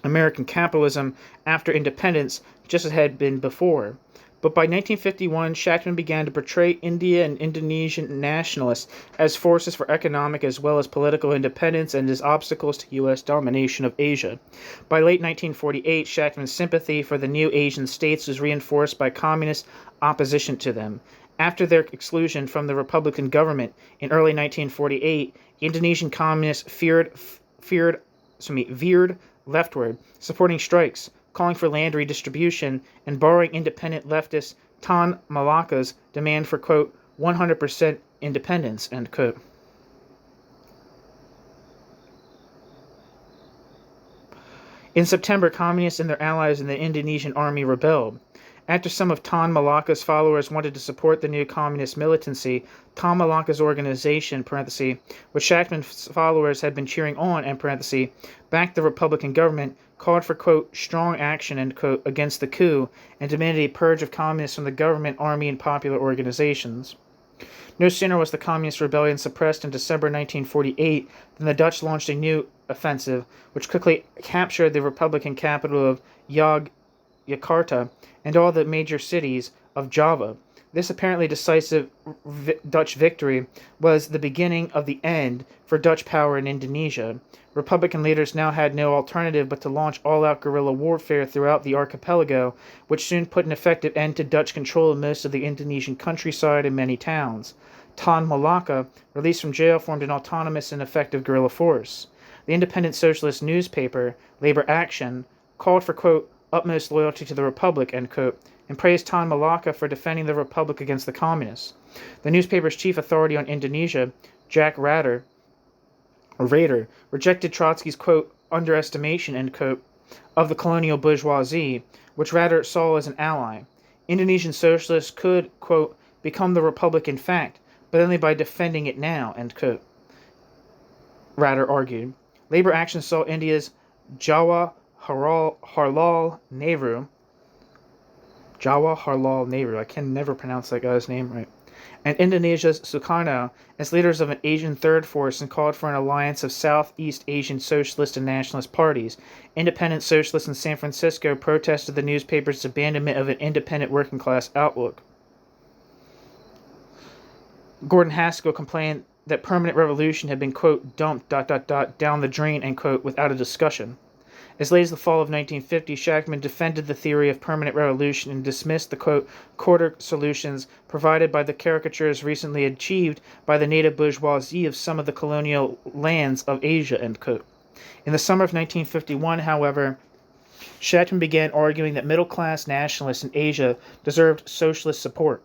Speaker 1: American capitalism after independence, just as had been before. But by 1951, Shachtman began to portray India and Indonesian nationalists as forces for economic as well as political independence and as obstacles to U.S. domination of Asia. By late 1948, Shachtman's sympathy for the new Asian states was reinforced by communist opposition to them. After their exclusion from the Republican government in early 1948, Indonesian communists veered leftward, supporting strikes, calling for land redistribution, and borrowing independent leftist Tan Malaka's demand for, quote, 100% independence, end quote. In September, communists and their allies in the Indonesian army rebelled. After some of Tan Malaka's followers wanted to support the new communist militancy, Tan Malaka's organization, which Shachtman's followers had been cheering on, backed the Republican government, called for, quote, strong action, end quote, against the coup, and demanded a purge of communists from the government, army, and popular organizations. No sooner was the communist rebellion suppressed in December 1948 than the Dutch launched a new offensive, which quickly captured the Republican capital of Jakarta and all the major cities of Java. This apparently decisive Dutch victory was the beginning of the end for Dutch power in Indonesia. Republican leaders now had no alternative but to launch all-out guerrilla warfare throughout the archipelago, which soon put an effective end to Dutch control of most of the Indonesian countryside and many towns. Tan Malaka, released from jail, formed an autonomous and effective guerrilla force. The independent socialist newspaper, Labor Action, called for, quote, utmost loyalty to the Republic, end quote, and praised Tan Malaka for defending the Republic against the communists. The newspaper's chief authority on Indonesia, Jack Rader, rejected Trotsky's, quote, underestimation, end quote, of the colonial bourgeoisie, which Rader saw as an ally. Indonesian socialists could, quote, become the Republic in fact, but only by defending it now, end quote, Rader argued. Labor Action saw India's Jawaharlal Nehru, I can never pronounce that guy's name right, and Indonesia's Sukarno as leaders of an Asian Third Force and called for an alliance of Southeast Asian socialist and nationalist parties. Independent socialists in San Francisco protested the newspaper's abandonment of an independent working class outlook. Gordon Haskell complained that permanent revolution had been, quote, dumped, down the drain, end quote, without a discussion. As late as the fall of 1950, Shachtman defended the theory of permanent revolution and dismissed the, quote, quarter solutions provided by the caricatures recently achieved by the native bourgeoisie of some of the colonial lands of Asia, end quote. In the summer of 1951, however, Shachtman began arguing that middle-class nationalists in Asia deserved socialist support.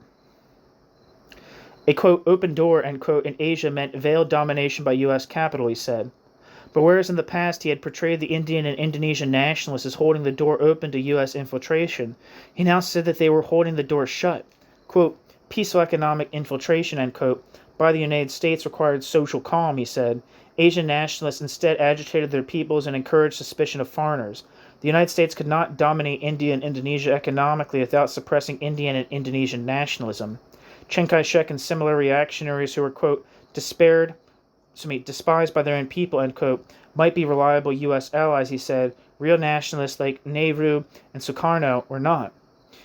Speaker 1: A, quote, open door, end quote, in Asia meant veiled domination by U.S. capital, he said. But whereas in the past he had portrayed the Indian and Indonesian nationalists as holding the door open to U.S. infiltration, he now said that they were holding the door shut. Quote, peaceful economic infiltration, end quote, by the United States required social calm, he said. Asian nationalists instead agitated their peoples and encouraged suspicion of foreigners. The United States could not dominate India and Indonesia economically without suppressing Indian and Indonesian nationalism. Chiang Kai-shek and similar reactionaries who were, quote, despised by their own people, end quote, might be reliable U.S. allies, he said. Real nationalists like Nehru and Sukarno were not.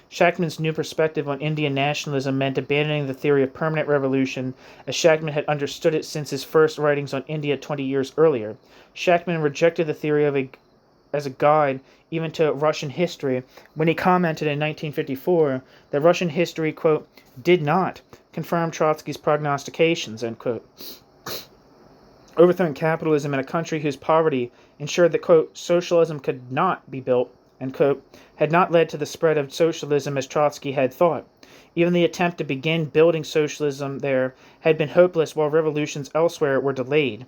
Speaker 1: Shachtman's new perspective on Indian nationalism meant abandoning the theory of permanent revolution as Shachtman had understood it since his first writings on India 20 years earlier. Shachtman rejected the theory as a guide even to Russian history when he commented in 1954 that Russian history, quote, did not confirm Trotsky's prognostications, end quote. Overthrowing capitalism in a country whose poverty ensured that, quote, socialism could not be built, end quote, had not led to the spread of socialism as Trotsky had thought. Even the attempt to begin building socialism there had been hopeless while revolutions elsewhere were delayed.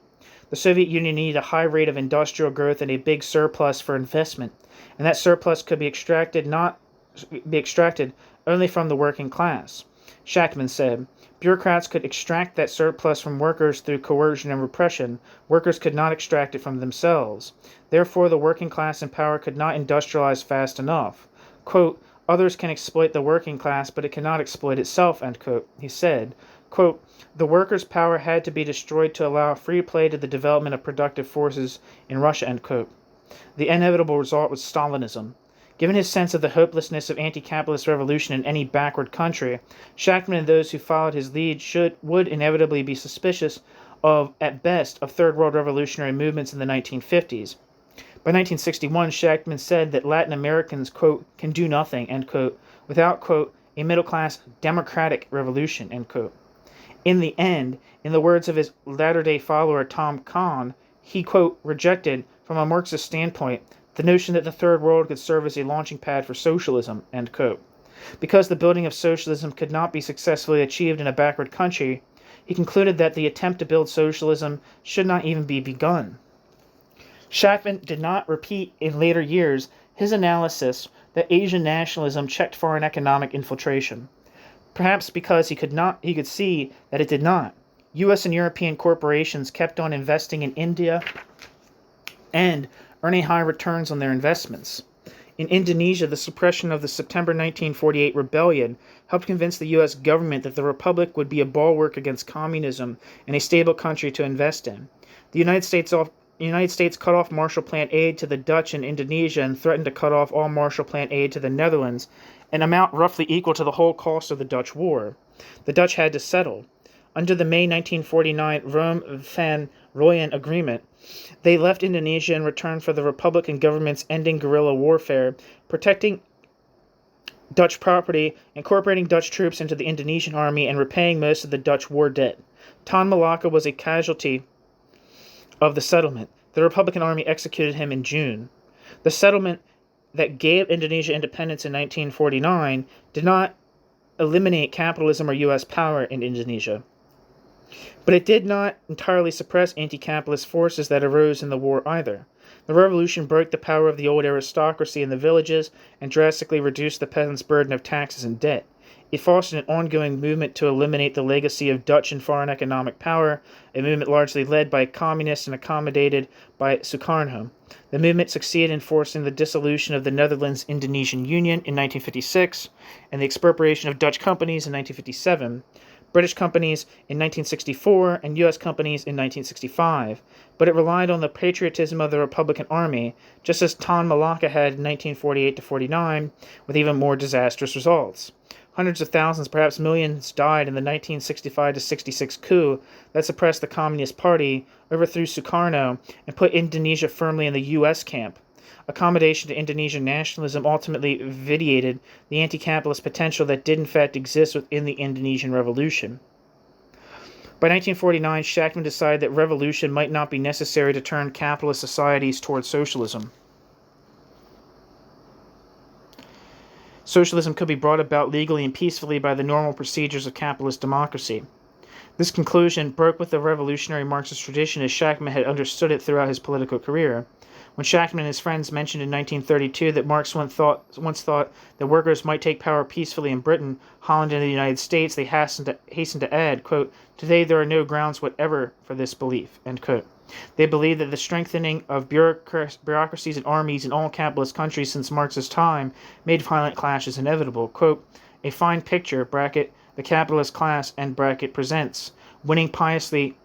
Speaker 1: The Soviet Union needed a high rate of industrial growth and a big surplus for investment, and that surplus could be extracted only from the working class. Shachtman said, bureaucrats could extract that surplus from workers through coercion and repression. Workers could not extract it from themselves. Therefore, the working class in power could not industrialize fast enough. Quote, others can exploit the working class, but it cannot exploit itself, end quote. He said, quote, the workers' power had to be destroyed to allow free play to the development of productive forces in Russia, end quote. The inevitable result was Stalinism. Given his sense of the hopelessness of anti-capitalist revolution in any backward country, Shachtman and those who followed his lead would inevitably be suspicious of, at best, of Third World revolutionary movements in the 1950s. By 1961, Shachtman said that Latin Americans, quote, can do nothing, end quote, without, quote, a middle-class democratic revolution, end quote. In the end, in the words of his latter-day follower Tom Kahn, he, quote, rejected, from a Marxist standpoint, the notion that the Third World could serve as a launching pad for socialism, end quote. Because the building of socialism could not be successfully achieved in a backward country, he concluded that the attempt to build socialism should not even be begun. Shachtman did not repeat in later years his analysis that Asian nationalism checked foreign economic infiltration. Perhaps because he could see that it did not. U.S. and European corporations kept on investing in India and earning high returns on their investments. In Indonesia, the suppression of the September 1948 rebellion helped convince the U.S. government that the Republic would be a bulwark against communism and a stable country to invest in. The United States United States cut off Marshall Plan aid to the Dutch in Indonesia and threatened to cut off all Marshall Plan aid to the Netherlands, an amount roughly equal to the whole cost of the Dutch war. The Dutch had to settle. Under the May 1949 Rome van Rooyen Agreement, they left Indonesia in return for the Republican government's ending guerrilla warfare, protecting Dutch property, incorporating Dutch troops into the Indonesian army, and repaying most of the Dutch war debt. Tan Malaka was a casualty of the settlement. The Republican Army executed him in June. The settlement that gave Indonesia independence in 1949 did not eliminate capitalism or U.S. power in Indonesia, but it did not entirely suppress anti-capitalist forces that arose in the war either. The revolution broke the power of the old aristocracy in the villages and drastically reduced the peasants' burden of taxes and debt. It fostered an ongoing movement to eliminate the legacy of Dutch and foreign economic power, a movement largely led by communists and accommodated by Sukarno. The movement succeeded in forcing the dissolution of the Netherlands-Indonesian Union in 1956 and the expropriation of Dutch companies in 1957, British companies in 1964, and U.S. companies in 1965, but it relied on the patriotism of the Republican Army, just as Tan Malaka had in 1948-49, with even more disastrous results. Hundreds of thousands, perhaps millions, died in the 1965-66 coup that suppressed the Communist Party, overthrew Sukarno, and put Indonesia firmly in the U.S. camp. Accommodation to Indonesian nationalism ultimately vitiated the anti-capitalist potential that did in fact exist within the Indonesian Revolution. By 1949, Shachtman decided that revolution might not be necessary to turn capitalist societies towards socialism. Socialism could be brought about legally and peacefully by the normal procedures of capitalist democracy. This conclusion broke with the revolutionary Marxist tradition as Shachtman had understood it throughout his political career. When Shachtman and his friends mentioned in 1932 that Marx once thought that workers might take power peacefully in Britain, Holland, and the United States, they hastened to add, quote, "Today there are no grounds whatever for this belief," end quote. They believed that the strengthening of bureaucracies and armies in all capitalist countries since Marx's time made violent clashes inevitable. Quote, "A fine picture, bracket, the capitalist class, end bracket, presents, whining piously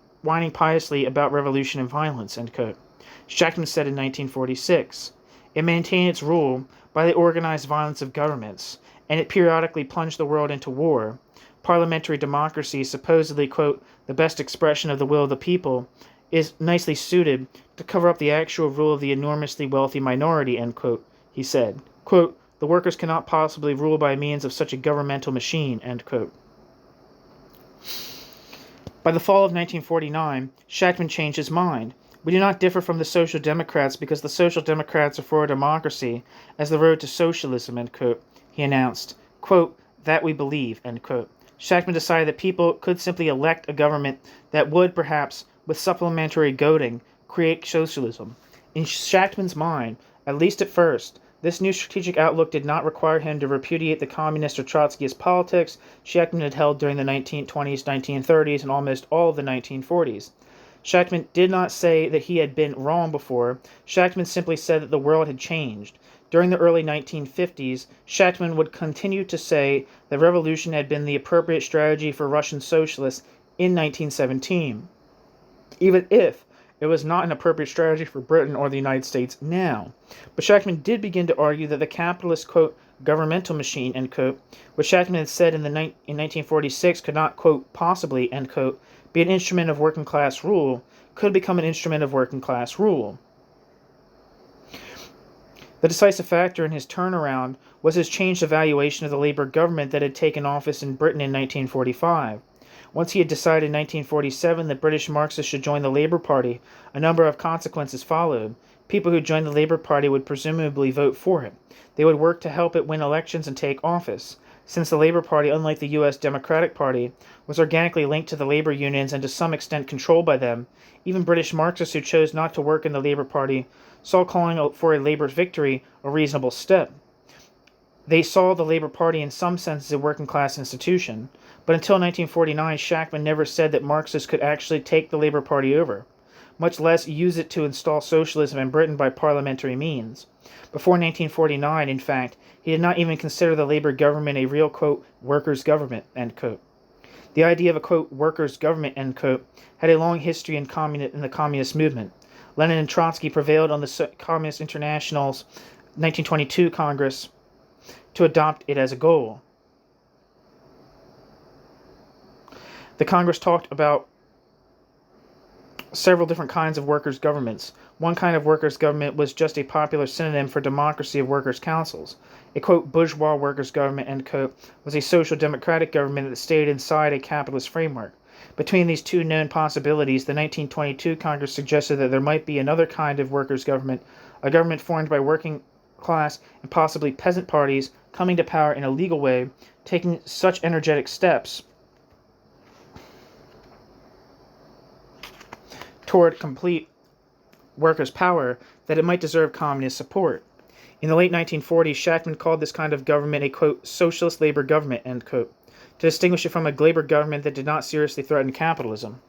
Speaker 1: about revolution and violence," end quote. Shachtman said in 1946, "It maintained its rule by the organized violence of governments, and it periodically plunged the world into war. Parliamentary democracy, supposedly, quote, the best expression of the will of the people, is nicely suited to cover up the actual rule of the enormously wealthy minority," end quote, he said. Quote, "The workers cannot possibly rule by means of such a governmental machine," end quote. By the fall of 1949, Shachtman changed his mind. "We do not differ from the Social Democrats because the Social Democrats are for a democracy as the road to socialism," end quote, he announced. Quote, "That we believe," end quote. Shachtman decided that people could simply elect a government that would, perhaps, with supplementary goading, create socialism. In Shachtman's mind, at least at first, this new strategic outlook did not require him to repudiate the communist or Trotskyist politics Shachtman had held during the 1920s, 1930s, and almost all of the 1940s. Shachtman did not say that he had been wrong before. Shachtman simply said that the world had changed. During the early 1950s, Shachtman would continue to say that revolution had been the appropriate strategy for Russian socialists in 1917, even if it was not an appropriate strategy for Britain or the United States now. But Shachtman did begin to argue that the capitalist, quote, governmental machine, end quote, which Shachtman had said in 1946 could not, quote, possibly, end quote, be an instrument of working class rule, could become an instrument of working class rule. The decisive factor in his turnaround was his changed evaluation of the Labour government that had taken office in Britain in 1945. Once he had decided in 1947 that British Marxists should join the Labour Party, a number of consequences followed. People who joined the Labour Party would presumably vote for it. They would work to help it win elections and take office. Since the Labour Party, unlike the U.S. Democratic Party, was organically linked to the labor unions and to some extent controlled by them, even British Marxists who chose not to work in the Labour Party saw calling for a Labour victory a reasonable step. They saw the Labour Party in some sense as a working-class institution, but until 1949, Shachtman never said that Marxists could actually take the Labour Party over, much less use it to install socialism in Britain by parliamentary means. Before 1949, in fact, he did not even consider the Labour government a real, quote, workers' government, end quote. The idea of a, quote, workers' government, end quote, had a long history in the communist movement. Lenin and Trotsky prevailed on the Communist International's 1922 Congress to adopt it as a goal. The Congress talked about several different kinds of workers' governments. One kind of workers' government was just a popular synonym for democracy of workers' councils. A, quote, bourgeois workers' government, end quote, was a social democratic government that stayed inside a capitalist framework. Between these two known possibilities, the 1922 Congress suggested that there might be another kind of workers' government, a government formed by working class and possibly peasant parties coming to power in a legal way, taking such energetic steps toward complete workers' power that it might deserve communist support. In the late 1940s, Shachtman called this kind of government a, quote, socialist labor government, end quote, to distinguish it from a labor government that did not seriously threaten capitalism.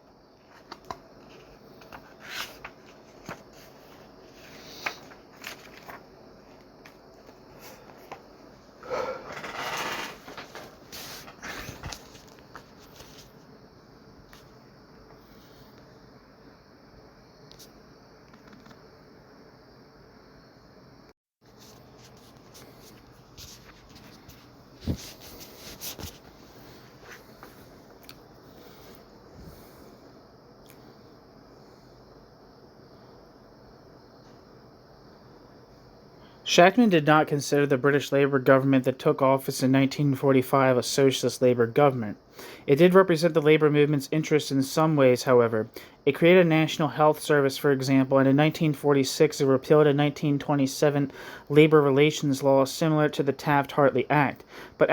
Speaker 1: Shachtman did not consider the British Labour government that took office in 1945 a socialist Labour government. It did represent the Labour movement's interests in some ways, however. It created a national health service, for example, and in 1946 it repealed a 1927 Labour Relations Law similar to the Taft-Hartley Act. But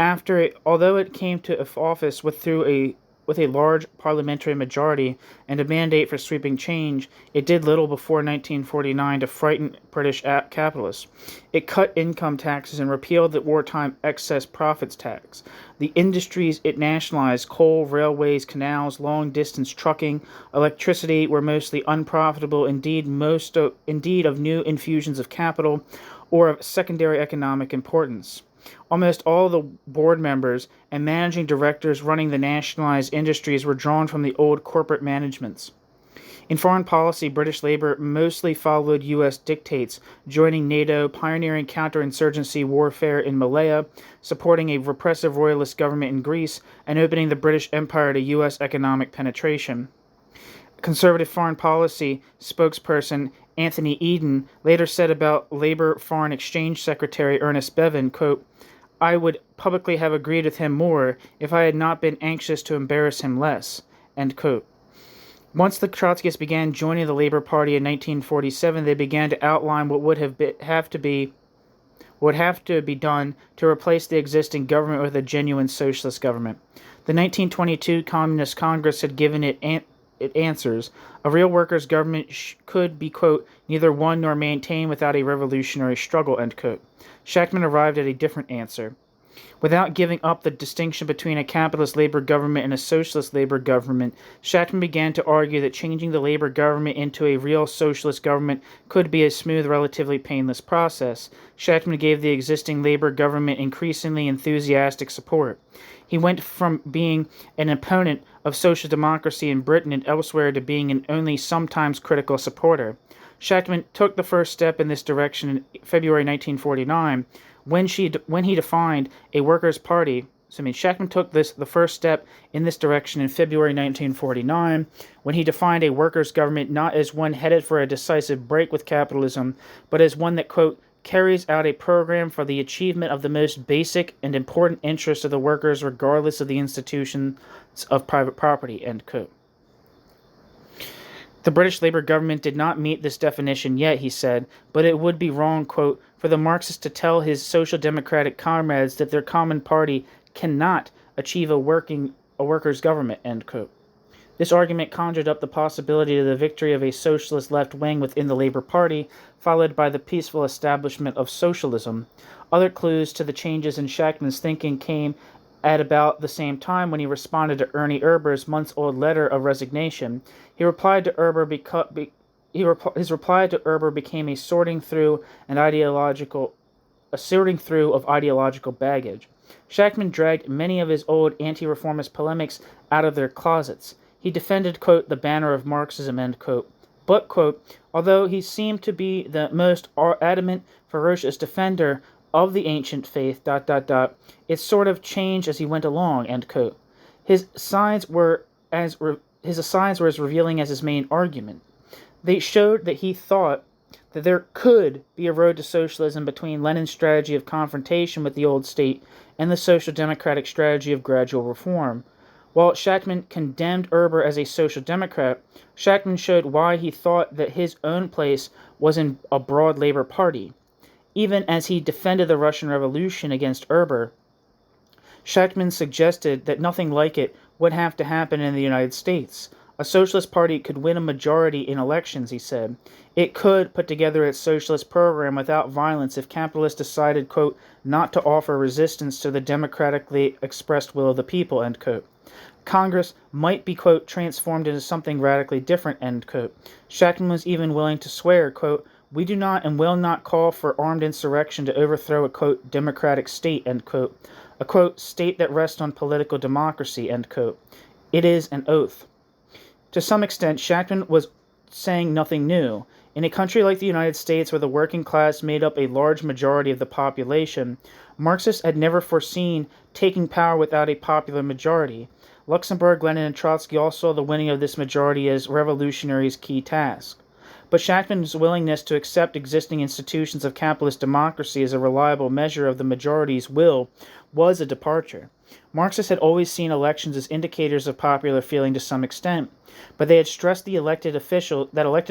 Speaker 1: although it came to office with a large parliamentary majority and a mandate for sweeping change, it did little before 1949 to frighten British capitalists. It cut income taxes and repealed the wartime excess profits tax. The industries it nationalized, coal, railways, canals, long-distance trucking, electricity, were mostly unprofitable, indeed of new infusions of capital or of secondary economic importance. Almost all the board members and managing directors running the nationalized industries were drawn from the old corporate managements. In foreign policy, British Labour mostly followed U.S. dictates, joining NATO, pioneering counterinsurgency warfare in Malaya, supporting a repressive royalist government in Greece, and opening the British Empire to U.S. economic penetration. Conservative foreign policy spokesperson Anthony Eden later said about Labour Foreign Exchange Secretary Ernest Bevin, quote, "I would publicly have agreed with him more if I had not been anxious to embarrass him less," end quote. Once the Trotskyists began joining the Labour Party in 1947, they began to outline what would have to be done to replace the existing government with a genuine socialist government. The 1922 Communist Congress had given it answers. A real workers' government could be, quote, neither won nor maintained without a revolutionary struggle, end quote. Shachtman arrived at a different answer. Without giving up the distinction between a capitalist labor government and a socialist labor government, Shachtman began to argue that changing the labor government into a real socialist government could be a smooth, relatively painless process. Shachtman gave the existing labor government increasingly enthusiastic support. He went from being an opponent of social democracy in Britain and elsewhere to being an only sometimes critical supporter. Shachtman took the first step in this direction in February 1949, when he defined a workers' party. Shachtman took the first step in this direction in February 1949, when he defined a workers' government not as one headed for a decisive break with capitalism, but as one that, quote, carries out a program for the achievement of the most basic and important interests of the workers regardless of the institutions of private property, end quote. The British Labour government did not meet this definition yet, he said, but it would be wrong, quote, for the Marxist to tell his social democratic comrades that their common party cannot achieve a workers' government, end quote. This argument conjured up the possibility of the victory of a socialist left wing within the Labour Party, followed by the peaceful establishment of socialism. Other clues to the changes in Shachtman's thinking came at about the same time when he responded to Ernie Erber's months-old letter of resignation. His reply to Erber became a sorting through of ideological baggage. Shachtman dragged many of his old anti-reformist polemics out of their closets. He defended, quote, the banner of Marxism, end quote, But, quote, although he seemed to be the most adamant, ferocious defender of the ancient faith, it sort of changed as he went along, end quote. His asides were as revealing as his main argument. They showed that he thought that there could be a road to socialism between Lenin's strategy of confrontation with the old state and the social democratic strategy of gradual reform. While Shachtman condemned Erber as a social democrat, Shachtman showed why he thought that his own place was in a broad labor party. Even as he defended the Russian Revolution against Erber, Shachtman suggested that nothing like it would have to happen in the United States. A socialist party could win a majority in elections, he said. It could put together its socialist program without violence if capitalists decided, quote, not to offer resistance to the democratically expressed will of the people, end quote. Congress might be, quote, transformed into something radically different, end quote. Shachtman was even willing to swear, quote, we do not and will not call for armed insurrection to overthrow a, quote, democratic state, end quote. A, quote, state that rests on political democracy, end quote. It is an oath. To some extent, Shachtman was saying nothing new. In a country like the United States, where the working class made up a large majority of the population, Marxists had never foreseen taking power without a popular majority. Luxemburg, Lenin, and Trotsky all saw the winning of this majority as revolutionary's key task. But Shachtman's willingness to accept existing institutions of capitalist democracy as a reliable measure of the majority's will was a departure. Marxists had always seen elections as indicators of popular feeling to some extent, but they had stressed that elected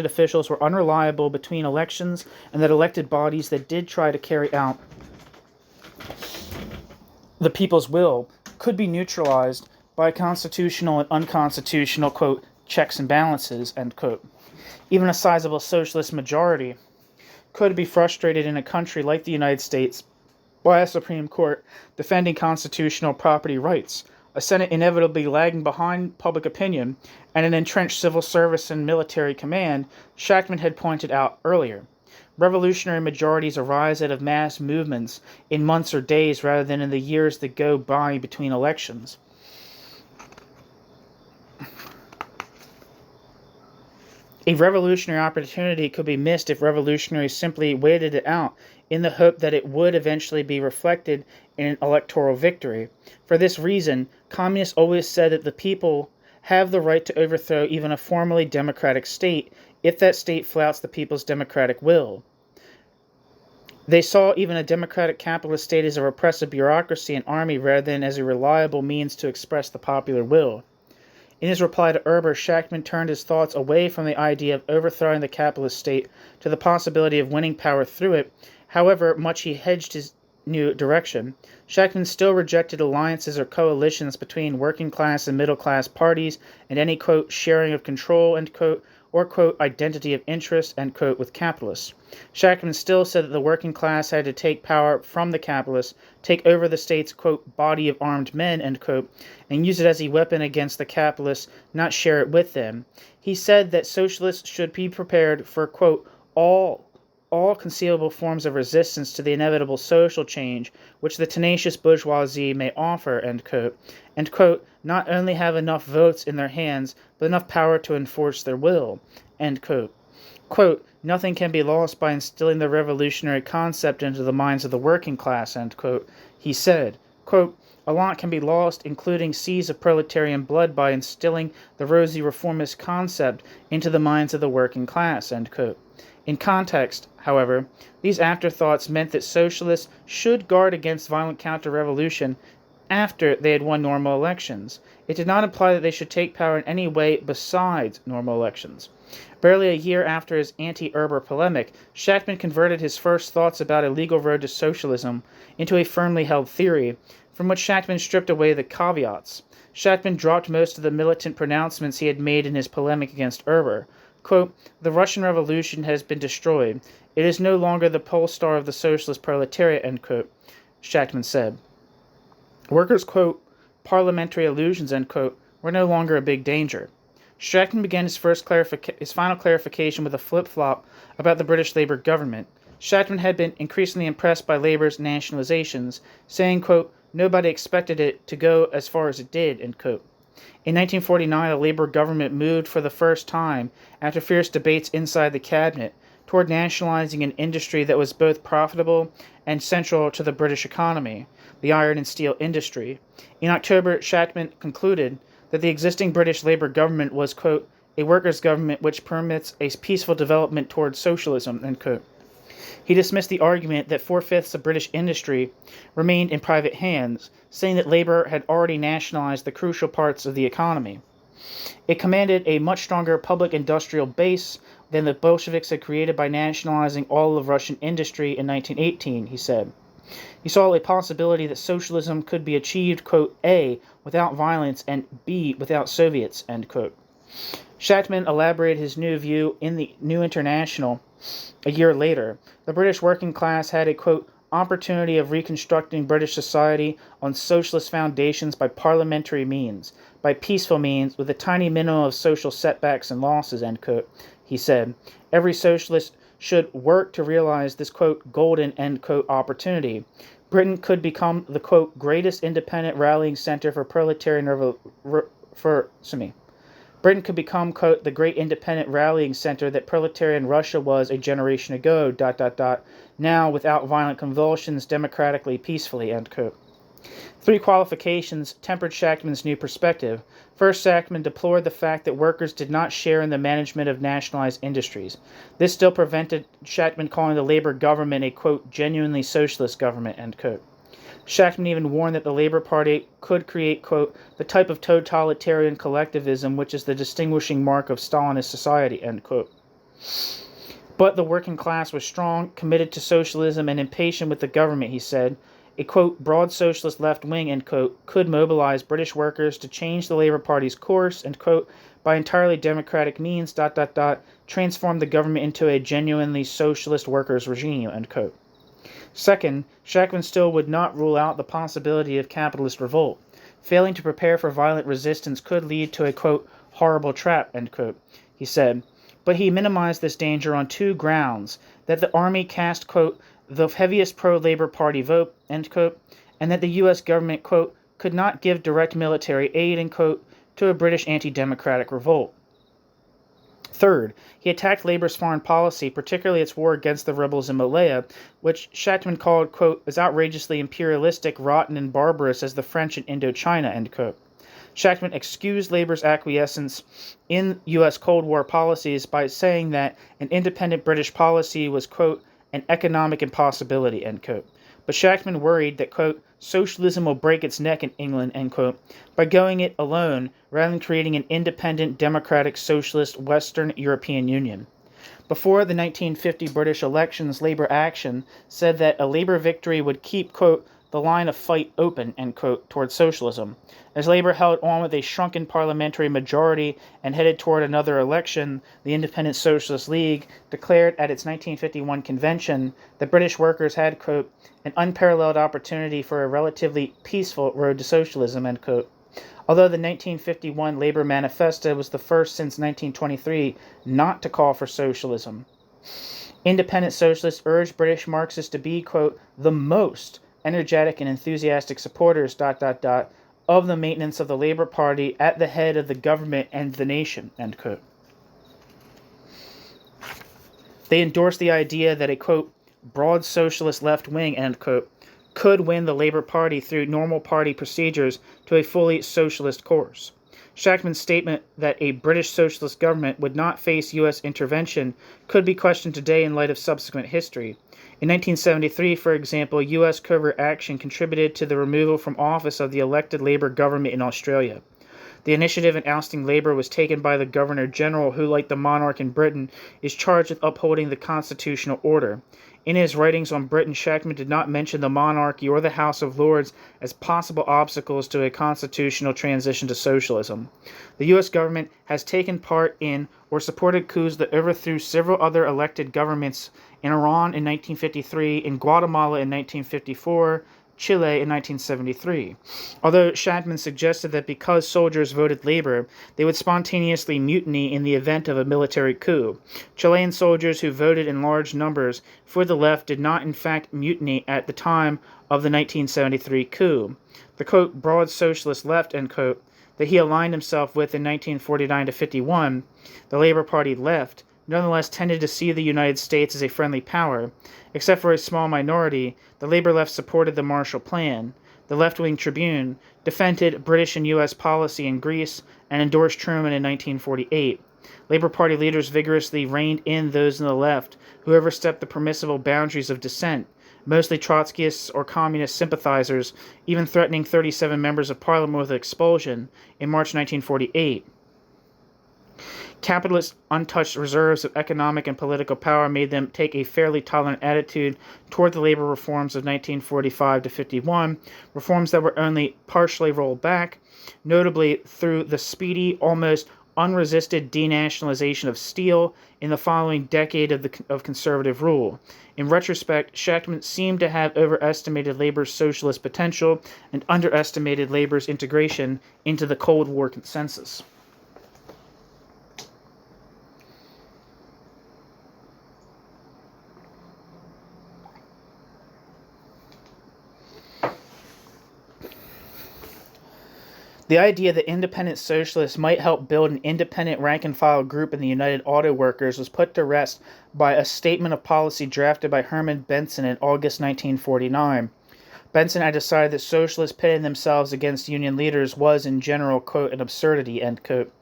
Speaker 1: officials were unreliable between elections and that elected bodies that did try to carry out the people's will could be neutralized by constitutional and unconstitutional, quote, checks and balances, end quote. Even a sizable socialist majority could be frustrated in a country like the United States by a Supreme Court defending constitutional property rights, a Senate inevitably lagging behind public opinion, and an entrenched civil service and military command, Shachtman had pointed out earlier. Revolutionary majorities arise out of mass movements in months or days rather than in the years that go by between elections. A revolutionary opportunity could be missed if revolutionaries simply waited it out in the hope that it would eventually be reflected in an electoral victory. For this reason, communists always said that the people have the right to overthrow even a formally democratic state if that state flouts the people's democratic will. They saw even a democratic capitalist state as a repressive bureaucracy and army rather than as a reliable means to express the popular will. In his reply to Erber, Shachtman turned his thoughts away from the idea of overthrowing the capitalist state to the possibility of winning power through it, however much he hedged his new direction. Shachtman still rejected alliances or coalitions between working-class and middle-class parties and any, quote, sharing of control, end quote, or, quote, identity of interest, end quote, with capitalists. Shachtman still said that the working class had to take power from the capitalists, take over the state's, quote, body of armed men, end quote, and use it as a weapon against the capitalists, not share it with them. He said that socialists should be prepared for, quote, all conceivable forms of resistance to the inevitable social change which the tenacious bourgeoisie may offer, end quote, and, quote, not only have enough votes in their hands, but enough power to enforce their will, end quote. Quote, nothing can be lost by instilling the revolutionary concept into the minds of the working class, end quote. He said, quote, a lot can be lost, including seas of proletarian blood, by instilling the rosy reformist concept into the minds of the working class, end quote. In context, however, these afterthoughts meant that socialists should guard against violent counter-revolution after they had won normal elections. It did not imply that they should take power in any way besides normal elections. Barely a year after his anti-Erber polemic, Shachtman converted his first thoughts about a legal road to socialism into a firmly held theory, from which Shachtman stripped away the caveats. Shachtman dropped most of the militant pronouncements he had made in his polemic against Erber. Quote, the Russian Revolution has been destroyed. It is no longer the pole star of the socialist proletariat, end quote, Shachtman said. Workers' quote, parliamentary illusions, end quote, were no longer a big danger. Shachtman began his final clarification with a flip-flop about the British Labour government. Shachtman had been increasingly impressed by Labour's nationalizations, saying, quote, nobody expected it to go as far as it did, end quote. In 1949, the Labour government moved for the first time, after fierce debates inside the cabinet, toward nationalizing an industry that was both profitable and central to the British economy, the iron and steel industry. In October, Shachtman concluded that the existing British Labour government was, quote, a workers' government which permits a peaceful development towards socialism, end quote. He dismissed the argument that 4/5 of British industry remained in private hands, saying that Labour had already nationalized the crucial parts of the economy. It commanded a much stronger public industrial base than the Bolsheviks had created by nationalizing all of Russian industry in 1918, he said. He saw a possibility that socialism could be achieved, quote, A, without violence, and B, without Soviets, end quote. Shachtman elaborated his new view in the New International a year later. The British working class had a, quote, opportunity of reconstructing British society on socialist foundations by parliamentary means, by peaceful means, with a tiny minimum of social setbacks and losses, end quote, he said. Every socialist should work to realize this, quote, golden, end quote, opportunity. Britain could become the, quote, greatest independent rallying center for proletarian Britain could become, quote, the great independent rallying center that proletarian Russia was a generation ago, ... now without violent convulsions, democratically, peacefully, end quote. Three qualifications tempered Shachtman's new perspective. First, Shachtman deplored the fact that workers did not share in the management of nationalized industries. This still prevented Shachtman calling the Labour government a, quote, genuinely socialist government, end quote. Shachtman even warned that the Labour Party could create, quote, the type of totalitarian collectivism which is the distinguishing mark of Stalinist society, end quote. But the working class was strong, committed to socialism, and impatient with the government, he said. A, quote, broad socialist left wing, end quote, could mobilize British workers to change the Labour Party's course, end quote, by entirely democratic means, ... transform the government into a genuinely socialist workers' regime, end quote. Second, Shachtman still would not rule out the possibility of capitalist revolt. Failing to prepare for violent resistance could lead to a, quote, horrible trap, end quote, he said. But he minimized this danger on two grounds: that the army cast, quote, the heaviest pro-Labour Party vote, end quote, and that the U.S. government, quote, could not give direct military aid, end quote, to a British anti-democratic revolt. Third, he attacked Labour's foreign policy, particularly its war against the rebels in Malaya, which Shachtman called, quote, as outrageously imperialistic, rotten, and barbarous as the French in Indochina, end quote. Shachtman excused Labour's acquiescence in U.S. Cold War policies by saying that an independent British policy was, quote, an economic impossibility, end quote. But Shachtman worried that, quote, socialism will break its neck in England, end quote, by going it alone rather than creating an independent, democratic, socialist Western European Union. Before the 1950 British elections, Labour Action said that a Labour victory would keep, quote, the line of fight open, end quote, towards socialism. As Labour held on with a shrunken parliamentary majority and headed toward another election, the Independent Socialist League declared at its 1951 convention that British workers had, quote, an unparalleled opportunity for a relatively peaceful road to socialism, end quote. Although the 1951 Labour Manifesto was the first since 1923 not to call for socialism. Independent socialists urged British Marxists to be, quote, the most energetic and enthusiastic supporters, ... of the maintenance of the Labour Party at the head of the government and the nation, end quote. They endorsed the idea that a, quote, broad socialist left wing, end quote, could win the Labour Party through normal party procedures to a fully socialist course. Shachtman's statement that a British socialist government would not face U.S. intervention could be questioned today in light of subsequent history. In 1973, for example, U.S. covert action contributed to the removal from office of the elected Labour government in Australia. The initiative in ousting Labour was taken by the Governor-General, who, like the monarch in Britain, is charged with upholding the constitutional order. In his writings on Britain, Shachtman did not mention the monarchy or the House of Lords as possible obstacles to a constitutional transition to socialism. The U.S. government has taken part in or supported coups that overthrew several other elected governments in Iran in 1953, in Guatemala in 1954, Chile in 1973. Although Shachtman suggested that because soldiers voted Labour, they would spontaneously mutiny in the event of a military coup. Chilean soldiers who voted in large numbers for the left did not in fact mutiny at the time of the 1973 coup. The, quote, broad socialist left, end quote, that he aligned himself with in 1949 to 51, the Labour Party left, nonetheless tended to see the United States as a friendly power. Except for a small minority, the Labour left supported the Marshall Plan. The left-wing Tribune defended British and U.S. policy in Greece and endorsed Truman in 1948. Labour Party leaders vigorously reined in those on the left who overstepped the permissible boundaries of dissent, mostly Trotskyists or communist sympathizers, even threatening 37 members of Parliament with expulsion in March 1948. Capitalist untouched reserves of economic and political power made them take a fairly tolerant attitude toward the labor reforms of 1945 to 51, reforms that were only partially rolled back, notably through the speedy, almost unresisted denationalization of steel in the following decade of conservative rule. In retrospect, Shachtman seemed to have overestimated labor's socialist potential and underestimated labor's integration into the Cold War consensus. The idea that independent socialists might help build an independent rank-and-file group in the United Auto Workers was put to rest by a statement of policy drafted by Herman Benson in August 1949. Benson had decided that socialists pitting themselves against union leaders was, in general, quote, an absurdity, end quote.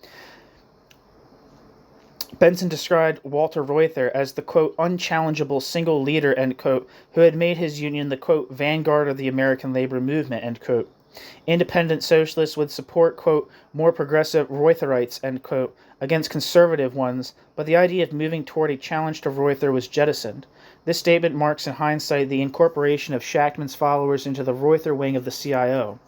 Speaker 1: Benson described Walter Reuther as the, quote, unchallengeable single leader, end quote, who had made his union the, quote, vanguard of the American labor movement, end quote. Independent socialists would support, quote, more progressive Reutherites, end quote, against conservative ones, but the idea of moving toward a challenge to Reuther was jettisoned. This statement marks in hindsight the incorporation of Shachtman's followers into the Reuther wing of the CIO.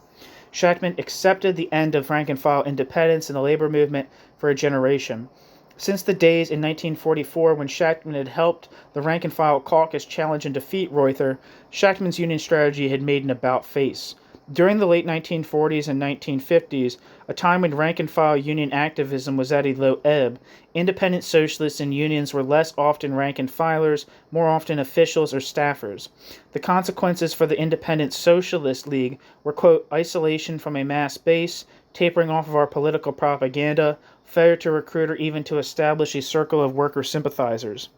Speaker 1: Shachtman accepted the end of rank-and-file independence in the labor movement for a generation. Since the days in 1944 when Shachtman had helped the rank-and-file caucus challenge and defeat Reuther, Shachtman's union strategy had made an about-face. During the late 1940s and 1950s, a time when rank-and-file union activism was at a low ebb, independent socialists and unions were less often rank-and-filers, more often officials or staffers. The consequences for the Independent Socialist League were, quote, isolation from a mass base, tapering off of our political propaganda, failure to recruit or even to establish a circle of worker sympathizers,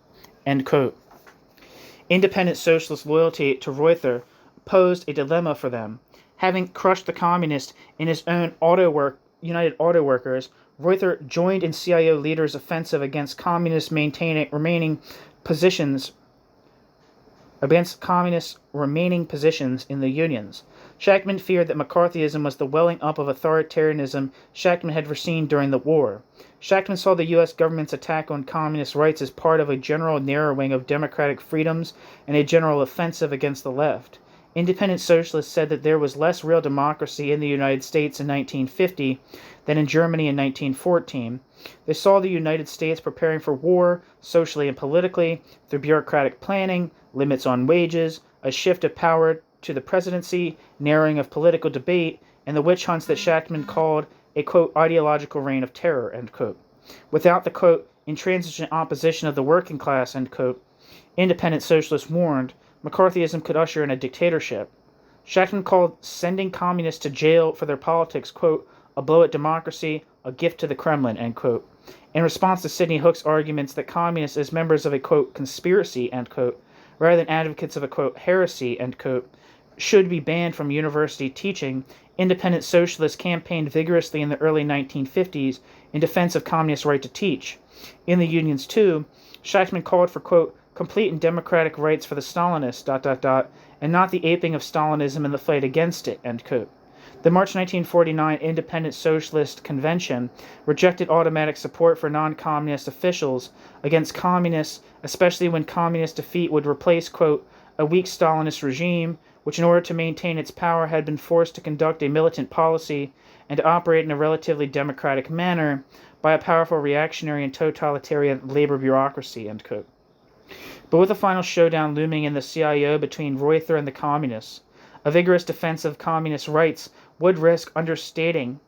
Speaker 1: end quote. Independent socialist loyalty to Reuther posed a dilemma for them. Having crushed the communists in his own United Auto Workers, Reuther joined in CIO leaders' offensive against communists remaining positions in the unions. Shachtman feared that McCarthyism was the welling up of authoritarianism Shachtman had foreseen during the war. Shachtman saw the U.S. government's attack on communist rights as part of a general narrowing of democratic freedoms and a general offensive against the left. Independent socialists said that there was less real democracy in the United States in 1950 than in Germany in 1914. They saw the United States preparing for war, socially and politically, through bureaucratic planning, limits on wages, a shift of power to the presidency, narrowing of political debate, and the witch hunts that Shachtman called a, quote, ideological reign of terror, end quote. Without the, quote, intransigent opposition of the working class, end quote, independent socialists warned, McCarthyism could usher in a dictatorship. Shachtman called sending communists to jail for their politics, quote, a blow at democracy, a gift to the Kremlin, end quote. In response to Sidney Hook's arguments that communists as members of a, quote, conspiracy, end quote, rather than advocates of a, quote, heresy, end quote, should be banned from university teaching, independent socialists campaigned vigorously in the early 1950s in defense of communist' right to teach. In the unions, too, Shachtman called for, quote, complete and democratic rights for the Stalinists, and not the aping of Stalinism in the fight against it, end quote. The March 1949 Independent Socialist Convention rejected automatic support for non-communist officials against communists, especially when communist defeat would replace, quote, a weak Stalinist regime, which in order to maintain its power had been forced to conduct a militant policy and to operate in a relatively democratic manner, by a powerful reactionary and totalitarian labor bureaucracy, end quote. But with a final showdown looming in the CIO between Reuther and the communists, a vigorous defense of communist rights would risk understating.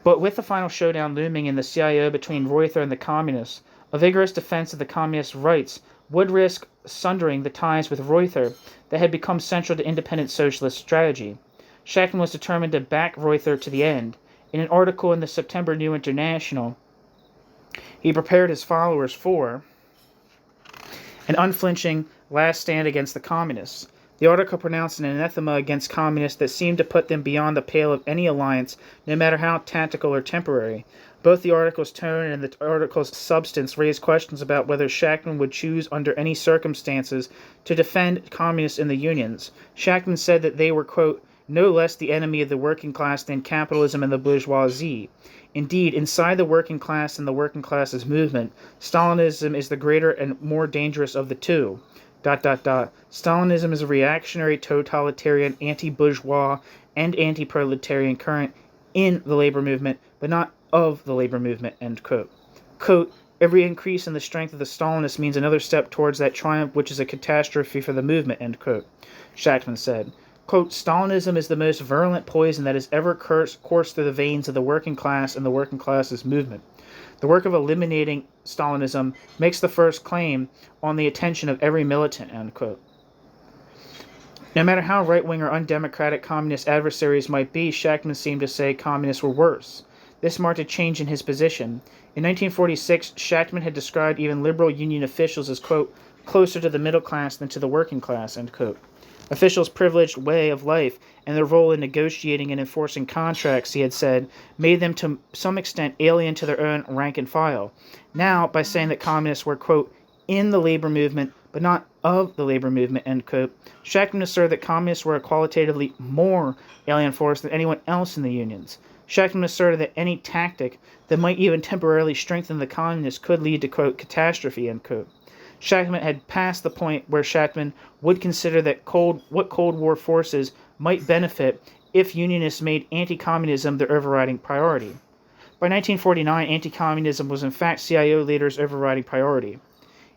Speaker 1: But with the final showdown looming in the CIO between Reuther and the communists, a vigorous defense of the communist rights would risk sundering the ties with Reuther that had become central to independent socialist strategy. Shachtman was determined to back Reuther to the end. In an article in the September New International, he prepared his followers for an unflinching last stand against the communists. The article pronounced an anathema against communists that seemed to put them beyond the pale of any alliance, no matter how tactical or temporary. Both the article's tone and the article's substance raised questions about whether Shachtman would choose under any circumstances to defend communists in the unions. Shachtman said that they were, quote, no less the enemy of the working class than capitalism and the bourgeoisie. Indeed, inside the working class and the working class's movement, Stalinism is the greater and more dangerous of the two. ... Stalinism is a reactionary, totalitarian, anti-bourgeois, and anti-proletarian current in the labor movement, but not of the labor movement, end quote. Quote, every increase in the strength of the Stalinists means another step towards that triumph which is a catastrophe for the movement, end quote, Shachtman said. Quote, Stalinism is the most virulent poison that has ever coursed through the veins of the working class and the working class's movement. The work of eliminating Stalinism makes the first claim on the attention of every militant, end quote. No matter how right-wing or undemocratic communist adversaries might be, Shachtman seemed to say communists were worse. This marked a change in his position. In 1946, Shachtman had described even liberal union officials as, quote, closer to the middle class than to the working class, end quote. Officials' privileged way of life and their role in negotiating and enforcing contracts, he had said, made them to some extent alien to their own rank and file. Now, by saying that communists were, quote, in the labor movement, but not of the labor movement, end quote, Shachtman asserted that communists were a qualitatively more alien force than anyone else in the unions. Shachtman asserted that any tactic that might even temporarily strengthen the communists could lead to, quote, catastrophe, end quote. Shachtman had passed the point where Shachtman would consider that what Cold War forces might benefit if unionists made anti-communism their overriding priority. By 1949, anti-communism was in fact CIO leaders' overriding priority.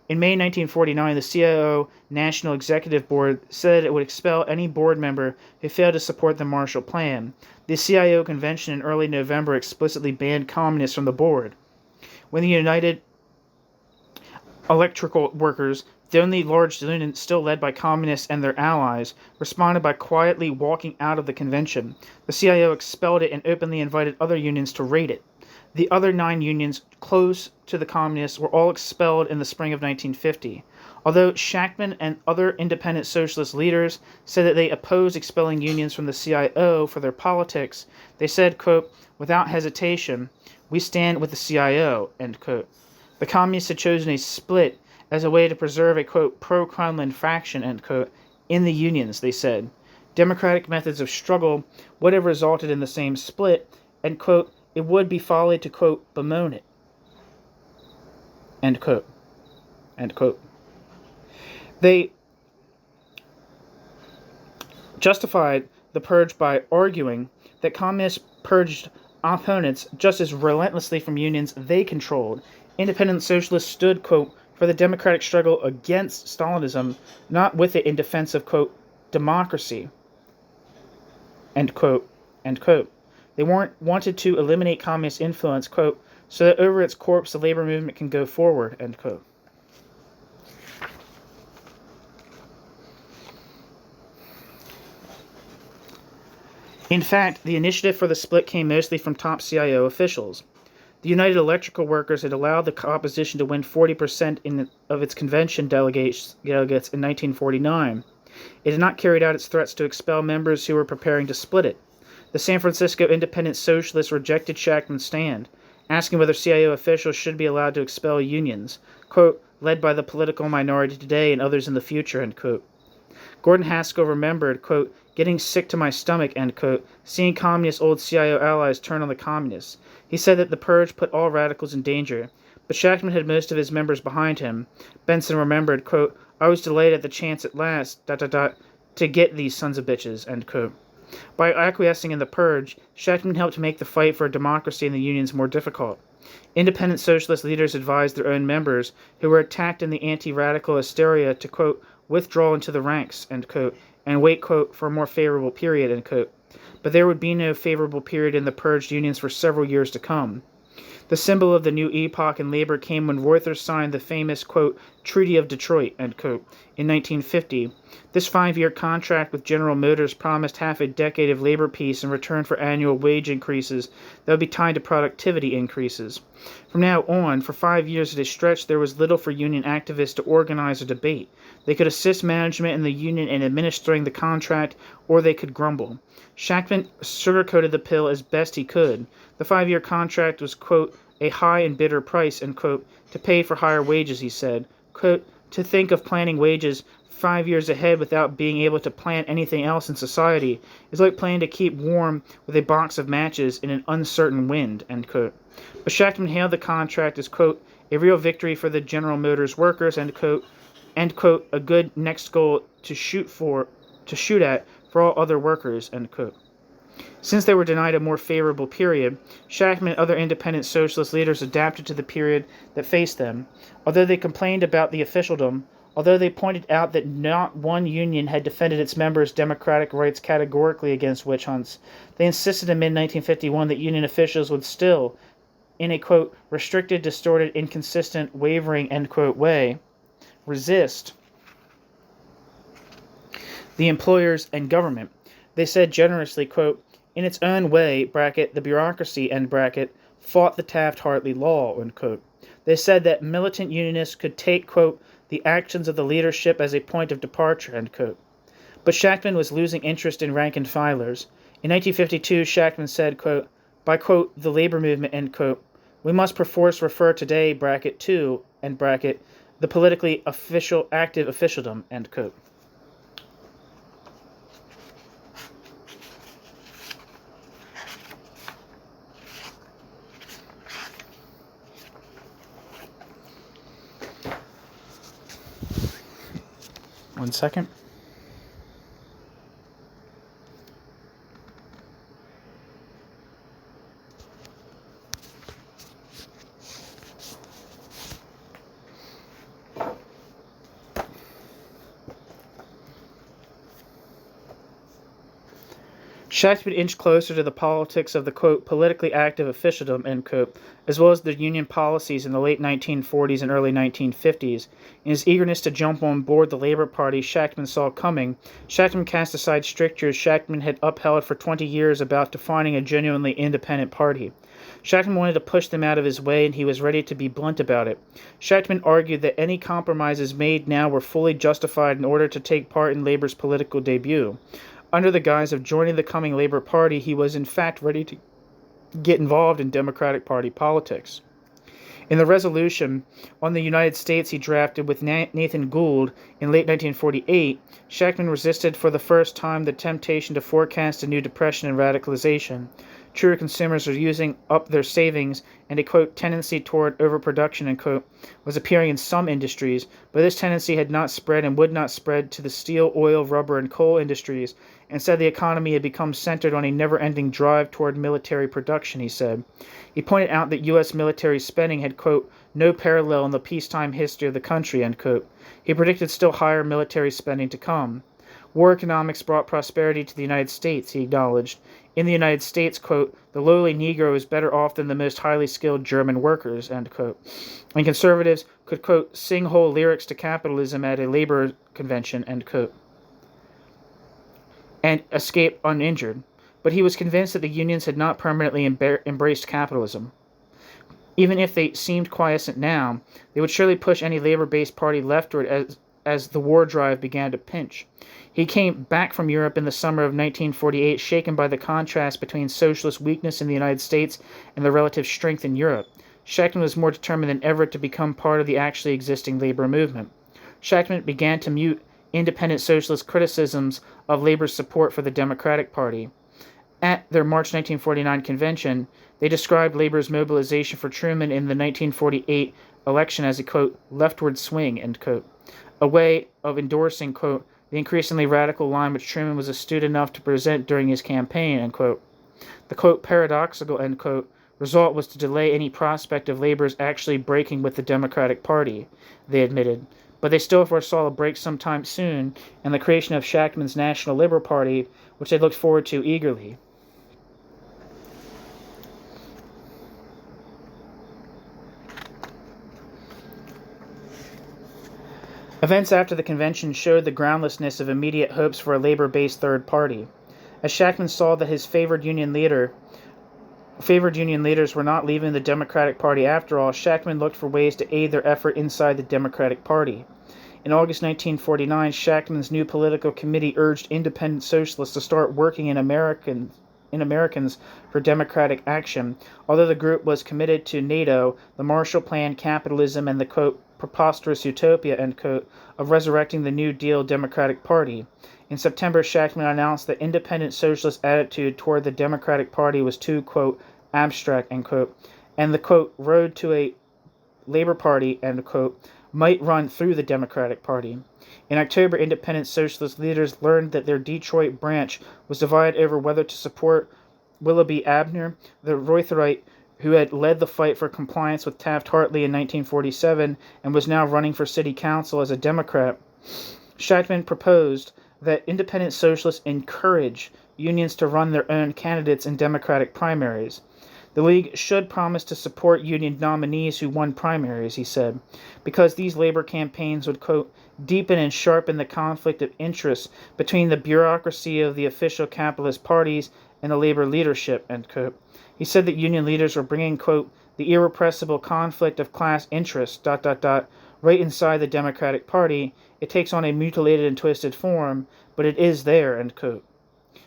Speaker 1: In May 1949, the CIO National Executive Board said it would expel any board member who failed to support the Marshall Plan. The CIO convention in early November explicitly banned communists from the board. When the United Electrical Workers, the only large union still led by communists and their allies, responded by quietly walking out of the convention. The CIO expelled it and openly invited other unions to raid it. The other 9 unions close to the communists were all expelled in the spring of 1950. Although Shachtman and other independent socialist leaders said that they opposed expelling unions from the CIO for their politics, they said, quote, without hesitation, we stand with the CIO, end quote. The communists had chosen a split as a way to preserve a, quote, pro-Kremlin faction, end quote, in the unions, they said. Democratic methods of struggle would have resulted in the same split, and, quote, it would be folly to, quote, bemoan it, end quote, end quote. They justified the purge by arguing that communists purged opponents just as relentlessly from unions they controlled. Independent socialists stood, quote, for the democratic struggle against Stalinism, not with it in defense of, quote, democracy, end quote, end quote. They wanted to eliminate communist influence, quote, so that over its corpse the labor movement can go forward, end quote. In fact, the initiative for the split came mostly from top CIO officials. The United Electrical Workers had allowed the opposition to win 40% of its convention delegates in 1949. It had not carried out its threats to expel members who were preparing to split it. The San Francisco Independent Socialists rejected Shachtman's stand, asking whether CIO officials should be allowed to expel unions, quote, led by the political minority today and others in the future, end quote. Gordon Haskell remembered, quote, getting sick to my stomach, end quote, seeing communist old CIO allies turn on the communists. He said that the purge put all radicals in danger, but Shachtman had most of his members behind him. Benson remembered, quote, I was delayed at the chance at last, to get these sons of bitches, end quote. By acquiescing in the purge, Shachtman helped make the fight for democracy in the unions more difficult. Independent socialist leaders advised their own members, who were attacked in the anti-radical hysteria, to, quote, withdraw into the ranks, end quote, and wait, quote, for a more favorable period, end quote. But there would be no favorable period in the purged unions for several years to come. The symbol of the new epoch in labor came when Reuther signed the famous, quote, Treaty of Detroit, end quote, in 1950. This 5-year contract with General Motors promised half a decade of labor peace in return for annual wage increases that would be tied to productivity increases. From now on, for 5 years at a stretch, there was little for union activists to organize or debate. They could assist management and the union in administering the contract, or they could grumble. Shachtman sugarcoated the pill as best he could. The 5-year contract was, quote, a high and bitter price, end quote, to pay for higher wages, he said. Quote, to think of planning wages 5 years ahead without being able to plan anything else in society is like planning to keep warm with a box of matches in an uncertain wind, end quote. But Shachtman hailed the contract as, quote, a real victory for the General Motors workers, end quote, a good next goal to shoot at for all other workers, end quote. Since they were denied a more favorable period, Shachtman and other independent socialist leaders adapted to the period that faced them. Although they complained about the officialdom, although they pointed out that not one union had defended its members' democratic rights categorically against witch hunts, they insisted in mid-1951 that union officials would still, in a, quote, restricted, distorted, inconsistent, wavering, end quote, way, resist the employers and government. They said generously, quote, in its own way, bracket, the bureaucracy, end bracket, fought the Taft-Hartley law, end quote. They said that militant unionists could take, quote, the actions of the leadership as a point of departure, end quote. But Shachtman was losing interest in rank-and-filers. In 1952, Shachtman said, quote, by, quote, the labor movement, end quote, we must perforce refer today, bracket, to, end bracket, the politically active officialdom, end quote. One second. Shachtman inched closer to the politics of the, quote, politically active officialdom, end quote, as well as the union policies in the late 1940s and early 1950s. In his eagerness to jump on board the Labor Party Shachtman saw coming, Shachtman cast aside strictures Shachtman had upheld for 20 years about defining a genuinely independent party. Shachtman wanted to push them out of his way, and he was ready to be blunt about it. Shachtman argued that any compromises made now were fully justified in order to take part in Labor's political debut. Under the guise of joining the coming Labor Party, he was in fact ready to get involved in Democratic Party politics. In the resolution on the United States he drafted with Nathan Gould in late 1948, Shachtman resisted for the first time the temptation to forecast a new depression and radicalization. Truer consumers are using up their savings, and a, quote, tendency toward overproduction, end quote, was appearing in some industries, but this tendency had not spread and would not spread to the steel, oil, rubber, and coal industries. Instead, the economy had become centered on a never-ending drive toward military production, he said. He pointed out that U.S. military spending had, quote, no parallel in the peacetime history of the country, end quote. He predicted still higher military spending to come. War economics brought prosperity to the United States, he acknowledged. In the United States, quote, the lowly Negro is better off than the most highly skilled German workers, end quote. And conservatives could, quote, sing whole lyrics to capitalism at a labor convention, end quote, and escape uninjured. But he was convinced that the unions had not permanently embraced capitalism. Even if they seemed quiescent now, they would surely push any labor-based party leftward as the war drive began to pinch. He came back from Europe in the summer of 1948, shaken by the contrast between socialist weakness in the United States and the relative strength in Europe. Shachtman was more determined than ever to become part of the actually existing labor movement. Shachtman began to mute independent socialist criticisms of labor's support for the Democratic Party. At their March 1949 convention, they described labor's mobilization for Truman in the 1948 election as a, quote, leftward swing, end quote, a way of endorsing, quote, the increasingly radical line which Truman was astute enough to present during his campaign, end quote. The, quote, paradoxical, end quote, result was to delay any prospect of labor's actually breaking with the Democratic Party, they admitted. But they still foresaw a break sometime soon and the creation of Shachtman's National Liberal Party, which they looked forward to eagerly. Events after the convention showed the groundlessness of immediate hopes for a labor-based third party. As Shachtman saw that his favored union leaders were not leaving the Democratic Party after all, Shachtman looked for ways to aid their effort inside the Democratic Party. In August 1949, Shachtman's new political committee urged independent socialists to start working in Americans for democratic action, although the group was committed to NATO, the Marshall Plan, capitalism, and the, quote, preposterous utopia, end quote, of resurrecting the New Deal Democratic Party. In September, Shachtman announced that independent socialist attitude toward the Democratic Party was too, quote, abstract, end quote, and the, quote, road to a Labor Party, end quote, might run through the Democratic Party. In October, independent socialist leaders learned that their Detroit branch was divided over whether to support Willoughby Abner, the Reuterite who had led the fight for compliance with Taft-Hartley in 1947 and was now running for city council as a Democrat. Shachtman proposed that independent socialists encourage unions to run their own candidates in Democratic primaries. The League should promise to support union nominees who won primaries, he said, because these labor campaigns would, quote, deepen and sharpen the conflict of interests between the bureaucracy of the official capitalist parties and the labor leadership, end quote. He said that union leaders were bringing, quote, the irrepressible conflict of class interests, right inside the Democratic Party. It takes on a mutilated and twisted form, but it is there, end quote.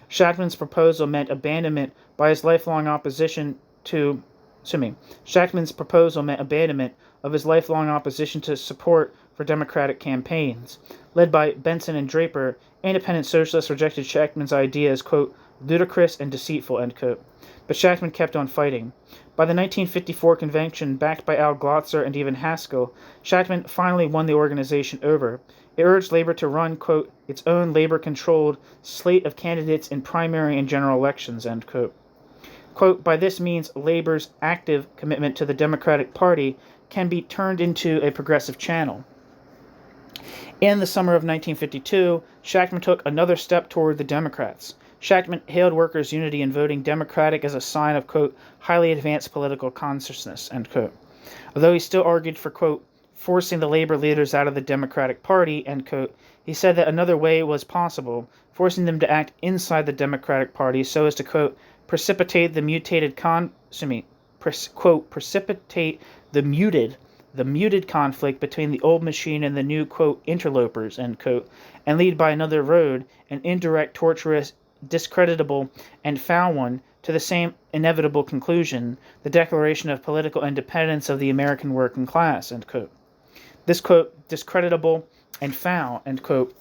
Speaker 1: Shachtman's proposal meant abandonment by his lifelong opposition Shachtman's proposal meant abandonment of his lifelong opposition to support for Democratic campaigns. Led by Benson and Draper, independent socialists rejected Shachtman's idea as, quote, ludicrous and deceitful, end quote. But Shachtman kept on fighting. By the 1954 convention, backed by Al Glotzer and even Haskell, Shachtman finally won the organization over. It urged labor to run, quote, its own labor-controlled slate of candidates in primary and general elections, end quote. Quote, by this means, labor's active commitment to the Democratic Party can be turned into a progressive channel. In the summer of 1952, Shachtman took another step toward the Democrats. Shachtman hailed workers' unity in voting Democratic as a sign of, quote, highly advanced political consciousness, end quote. Although he still argued for, quote, forcing the labor leaders out of the Democratic Party, end quote, he said that another way was possible, forcing them to act inside the Democratic Party so as to, quote, precipitate the muted conflict between the old machine and the new, quote, interlopers, end quote, and lead by another road, an indirect, tortuous, discreditable, and foul one, to the same inevitable conclusion, the declaration of political independence of the American working class, end quote. This, quote, discreditable and foul, end quote,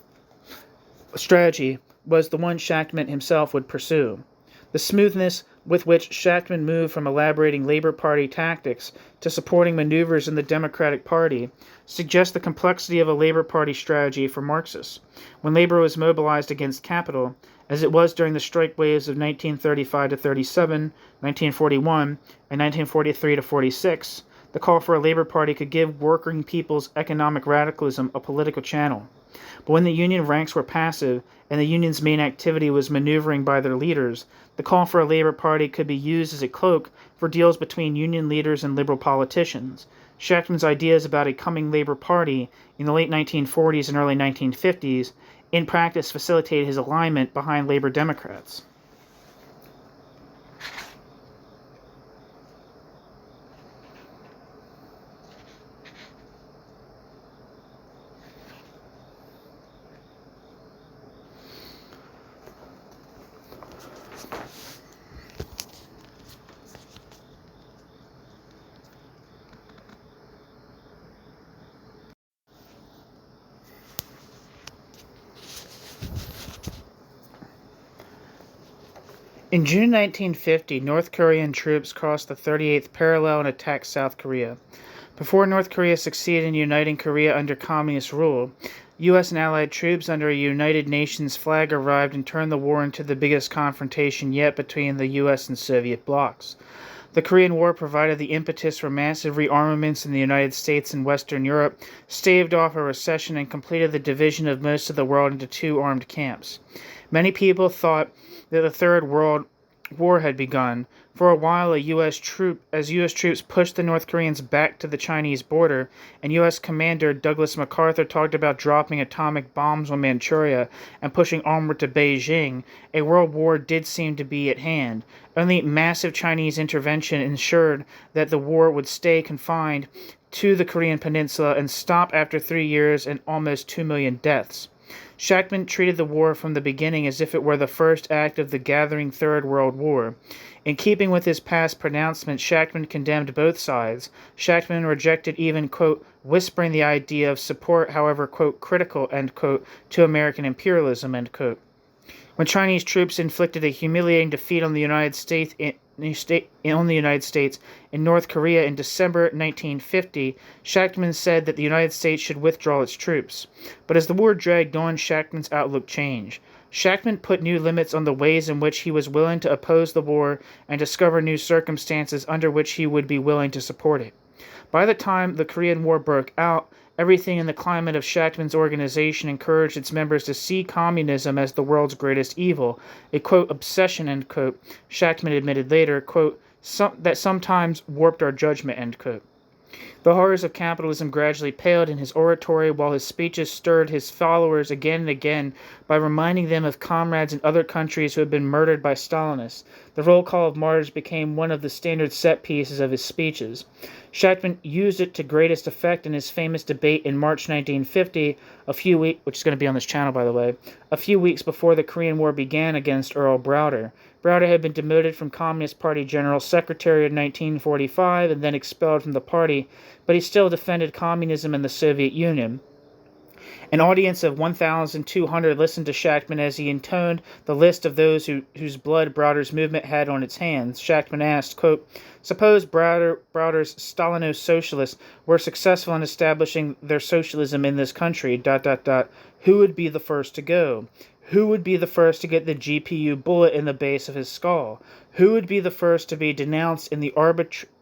Speaker 1: strategy was the one Shachtman himself would pursue. The smoothness with which Shachtman moved from elaborating Labor Party tactics to supporting maneuvers in the Democratic Party suggests the complexity of a Labor Party strategy for Marxists. When labor was mobilized against capital, as it was during the strike waves of 1935 to 37, 1941, and 1943 to 46, the call for a Labor Party could give working people's economic radicalism a political channel. But when the union ranks were passive and the union's main activity was maneuvering by their leaders, the call for a Labor Party could be used as a cloak for deals between union leaders and liberal politicians. Shachtman's ideas about a coming Labor Party in the late 1940s and early 1950s in practice facilitated his alignment behind Labor Democrats. In June 1950, North Korean troops crossed the 38th parallel and attacked South Korea. Before North Korea succeeded in uniting Korea under communist rule, U.S. and Allied troops under a United Nations flag arrived and turned the war into the biggest confrontation yet between the U.S. and Soviet blocs. The Korean War provided the impetus for massive rearmaments in the United States and Western Europe, staved off a recession, and completed the division of most of the world into two armed camps. Many people thought that the Third World war had begun. For a while, U.S. troops pushed the North Koreans back to the Chinese border, and U.S. Commander Douglas MacArthur talked about dropping atomic bombs on Manchuria and pushing onward to Beijing, a world war did seem to be at hand. Only massive Chinese intervention ensured that the war would stay confined to the Korean peninsula and stop after 3 years and almost 2 million deaths. Shachtman treated the war from the beginning as if it were the first act of the gathering Third World War. In keeping with his past pronouncements, Shachtman condemned both sides. Shachtman rejected even, quote, whispering the idea of support, however, quote, critical, end quote, to American imperialism, end quote. When Chinese troops inflicted a humiliating defeat on the United States in North Korea in December 1950, Shachtman said that the United States should withdraw its troops. But as the war dragged on, Shachtman's outlook changed. Shachtman put new limits on the ways in which he was willing to oppose the war and discover new circumstances under which he would be willing to support it. By the time the Korean War broke out, everything in the climate of Shachtman's organization encouraged its members to see communism as the world's greatest evil, a, quote, obsession, end quote. Shachtman admitted later, quote, that sometimes warped our judgment, end quote. The horrors of capitalism gradually paled in his oratory, while his speeches stirred his followers again and again by reminding them of comrades in other countries who had been murdered by Stalinists. The roll call of martyrs became one of the standard set pieces of his speeches. Shachtman used it to greatest effect in his famous debate in March 1950, which is going to be on this channel, by the way, a few weeks before the Korean War began, against Earl Browder. Browder had been demoted from Communist Party General Secretary in 1945 and then expelled from the party, but he still defended communism and the Soviet Union. An audience of 1,200 listened to Shachtman as he intoned the list of those whose blood Browder's movement had on its hands. Shachtman asked, quote, suppose Browder's Stalino-socialists were successful in establishing their socialism in this country, ... Who would be the first to go? Who would be the first to get the GPU bullet in the base of his skull? Who would be the first to be denounced in the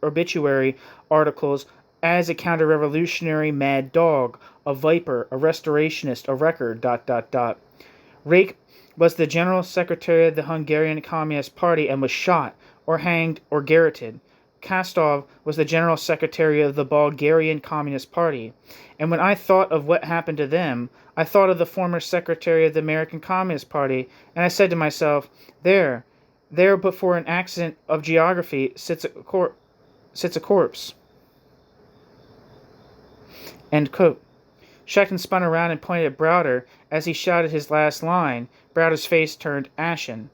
Speaker 1: obituary articles as a counter-revolutionary mad dog, a viper, a restorationist, a wrecker, ... Rake was the general secretary of the Hungarian Communist Party and was shot, or hanged, or garroted. Kastov was the general secretary of the Bulgarian Communist Party. And when I thought of what happened to them, I thought of the former secretary of the American Communist Party, and I said to myself, there, but for an accident of geography, sits a corpse. End quote. Shachtman spun around and pointed at Browder as he shouted his last line. Browder's face turned ashen.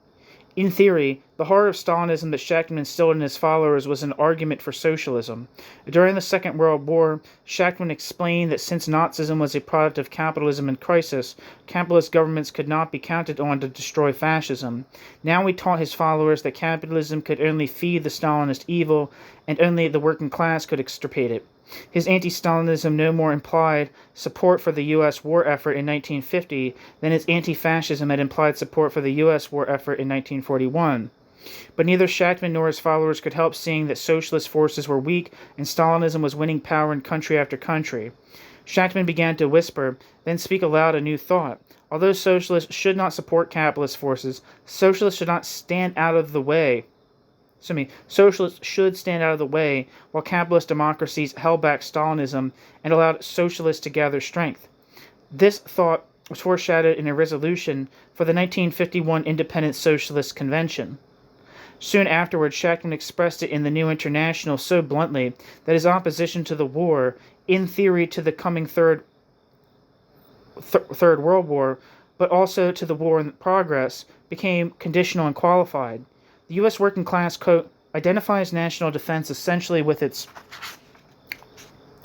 Speaker 1: In theory, the horror of Stalinism that Shachtman instilled in his followers was an argument for socialism. During the Second World War, Shachtman explained that since Nazism was a product of capitalism in crisis, capitalist governments could not be counted on to destroy fascism. Now he taught his followers that capitalism could only feed the Stalinist evil, and only the working class could extirpate it. His anti-Stalinism no more implied support for the U.S. war effort in 1950 than his anti-fascism had implied support for the U.S. war effort in 1941. But neither Shachtman nor his followers could help seeing that socialist forces were weak and Stalinism was winning power in country after country. Shachtman began to whisper, then speak aloud a new thought. Although socialists should not support capitalist forces, socialists should not stand out of the way. Socialists should stand out of the way while capitalist democracies held back Stalinism and allowed socialists to gather strength. This thought was foreshadowed in a resolution for the 1951 Independent Socialist Convention. Soon afterward, Shachtman expressed it in the New International so bluntly that his opposition to the war, in theory to the coming Third World War, but also to the war in progress, became conditional and qualified. The U.S. working class, quote, identifies national defense essentially with its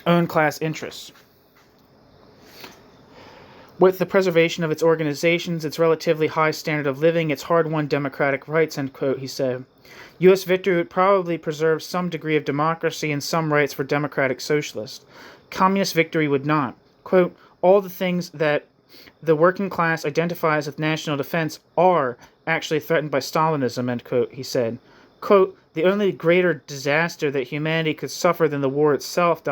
Speaker 1: own class interests, with the preservation of its organizations, its relatively high standard of living, its hard-won democratic rights, end quote, he said. U.S. victory would probably preserve some degree of democracy and some rights for democratic socialists. Communist victory would not. Quote, all the things that the working class identifies with national defense are actually threatened by Stalinism, end quote, he said. Quote, the only greater disaster that humanity could suffer than the war itself, ...